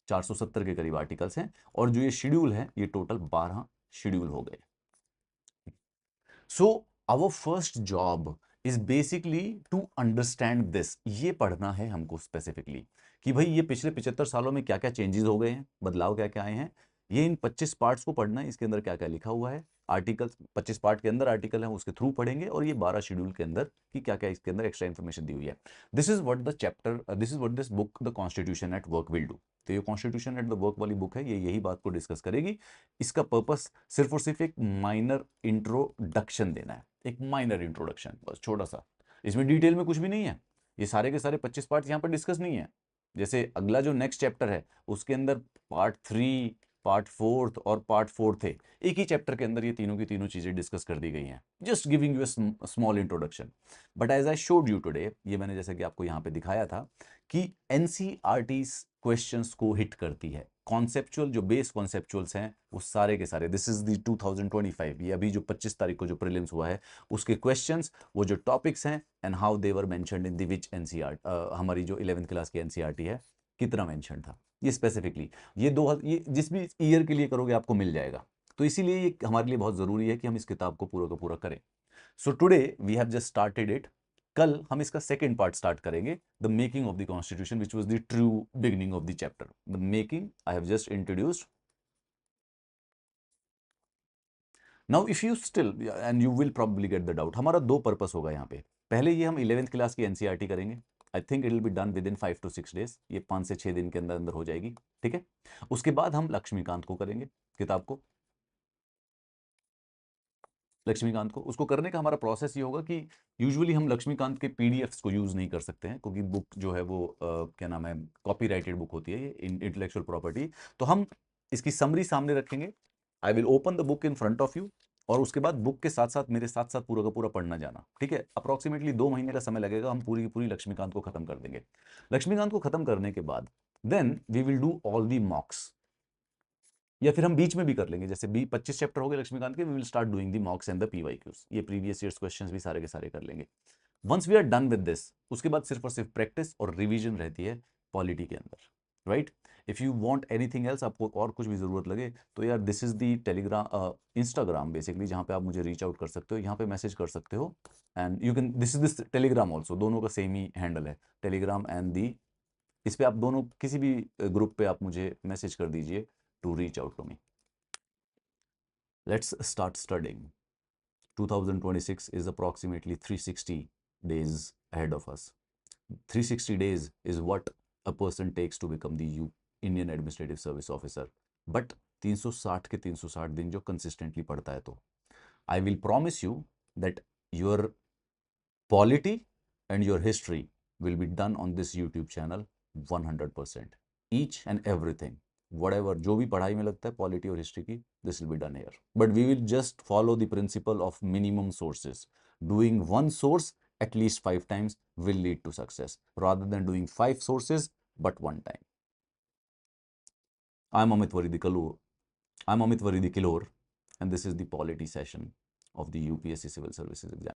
470 के करीब आर्टिकल्स हैं, और जो ये शेड्यूल है, ये टोटल 12 शेड्यूल हो गए। So our first job is basically to understand this, ये पढ़ना है हमको स्पेसिफिकली कि भाई ये पिछले 75 सालों में क्या क्या चेंजेस हो गए हैं, बदलाव क्या क्या आए हैं। ये इन 25 पार्ट्स को पढ़ना है, इसके अंदर क्या क्या लिखा हुआ है, आर्टिकल 25 पार्ट के अंदर आर्टिकल है, उसके थ्रू पढ़ेंगे, और ये 12 शेड्यूल के अंदर कि क्या क्या इसके अंदर एक्स्ट्रा इन्फॉर्मेशन दी हुई है। This is what the chapter, this is what this book the constitution at work will do. तो ये कॉन्स्टिट्यूशन एट द वर्क वाली बुक है, ये यही बात को डिस्कस करेगी। इसका पर्पस सिर्फ और सिर्फ एक माइनर इंट्रोडक्शन देना है, एक माइनर इंट्रोडक्शन, बस छोटा सा। इसमें डिटेल में कुछ भी नहीं है, ये सारे के सारे 25 पार्ट यहाँ पर डिस्कस नहीं है। जैसे अगला जो नेक्स्ट चैप्टर है, उसके अंदर पार्ट 3, पार्ट 4 और पार्ट 4 थे, एक ही चैप्टर के अंदर ये तीनों की तीनों चीजें डिस्कस कर दी गई हैं, just giving you a small introduction. But as I showed you today, ये मैंने जैसे कि आपको यहाँ पे दिखाया था कि एनसीईआरटी क्वेश्चंस को हिट करती है, कॉन्सेप्चुअल जो बेस कॉन्सेप्चुअल्स हैं वो सारे के सारे। दिस इज द 2025, ये अभी जो 25 तारीख को जो प्रीलिम्स हुआ है, उसके क्वेश्चंस, वो जो टॉपिक्स हैं, and how they were mentioned in the which NCERT, हमारी जो 11th क्लास की एनसीईआरटी है, कितना मेंशन था ये स्पेसिफिकली। ये जिस भी ईयर के लिए करोगे आपको मिल जाएगा। तो इसीलिए ये हमारे लिए बहुत जरूरी है कि हम इस किताब को पूरा का पूरा करें। So today we have just started it. कल हम इसका सेकेंड पार्ट स्टार्ट करेंगे, the making of the constitution, which was the true beginning of the chapter. The making I have just introduced. Now if you still, and you will probably get the doubt, हमारा दो purpose होगा यहाँ पे। पहले ये हम 11th class की NCERT करेंगे, I think it will be done with in 5 to 6 days, ये 5 से 6 दिन के अंदर अंदर हो जाएगी, ठीक है। उसके बाद हम लक्ष्मीकांत को करेंगे, किताब को, लक्ष्मीकांत को। उसको करने का हमारा प्रोसेस ये होगा कि यूजुअली हम लक्ष्मीकांत के पीडीएफ्स को यूज नहीं कर सकते हैं, क्योंकि बुक जो है वो क्या नाम है, कॉपीराइटेड बुक होती है, ये इंटेलेक्चुअल प्रॉपर्टी। तो हम इसकी समरी सामने रखेंगे, I will open the book in front of you, और उसके बाद बुक के साथ साथ मेरे साथ साथ पूरा का पूरा पढ़ना जाना, ठीक है। अप्रोक्सीमेटली 2 महीने का समय लगेगा, हम पूरी की पूरी लक्ष्मीकांत को खत्म कर देंगे। लक्ष्मीकांत को खत्म करने के बाद then we will do all the mocks, या फिर हम बीच में भी कर लेंगे, जैसे 25 चैप्टर हो गए लक्ष्मीकांत के, we will start doing the mocks and the PYQs, ये प्रीवियस ईयर्स क्वेश्चंस भी सारे के सारे कर लेंगे। Once we are done with this, उसके बाद सिर्फ और सिर्फ प्रैक्टिस और रिवीजन रहती है पॉलिटी के अंदर, right. If you want anything else, आपको और कुछ भी जरूरत लगे, तो यार this is the Telegram, Instagram basically, जहाँ पे आप मुझे रीच आउट कर सकते हो, यहाँ पे मैसेज कर सकते हो, and you can, this is this Telegram also, दोनों का सेम ही हैंडल है, टेलीग्राम एंड दी, इस पे आप दोनों किसी भी ग्रुप पे आप मुझे मैसेज कर दीजिए to reach out to me. Let's start studying. 2026 is approximately 360 days ahead of us. 360 days is what a person takes to become the Indian Administrative Service Officer. But 360 के 360 दिन जो consistently पढ़ता है, तो I will promise you that your polity and your history will be done on this YouTube channel 100%. Each and everything, whatever जो भी पढ़ाई में लगता है पॉलिटी और हिस्ट्री की, this will be done here. But we will just follow the principle of minimum sources. Doing one source at least 5 times will lead to success, rather than doing 5 sources but one time. I'm Amit Varidikallur. I'm Amit Varidikallur, and this is the polity session of the UPSC Civil Services exam.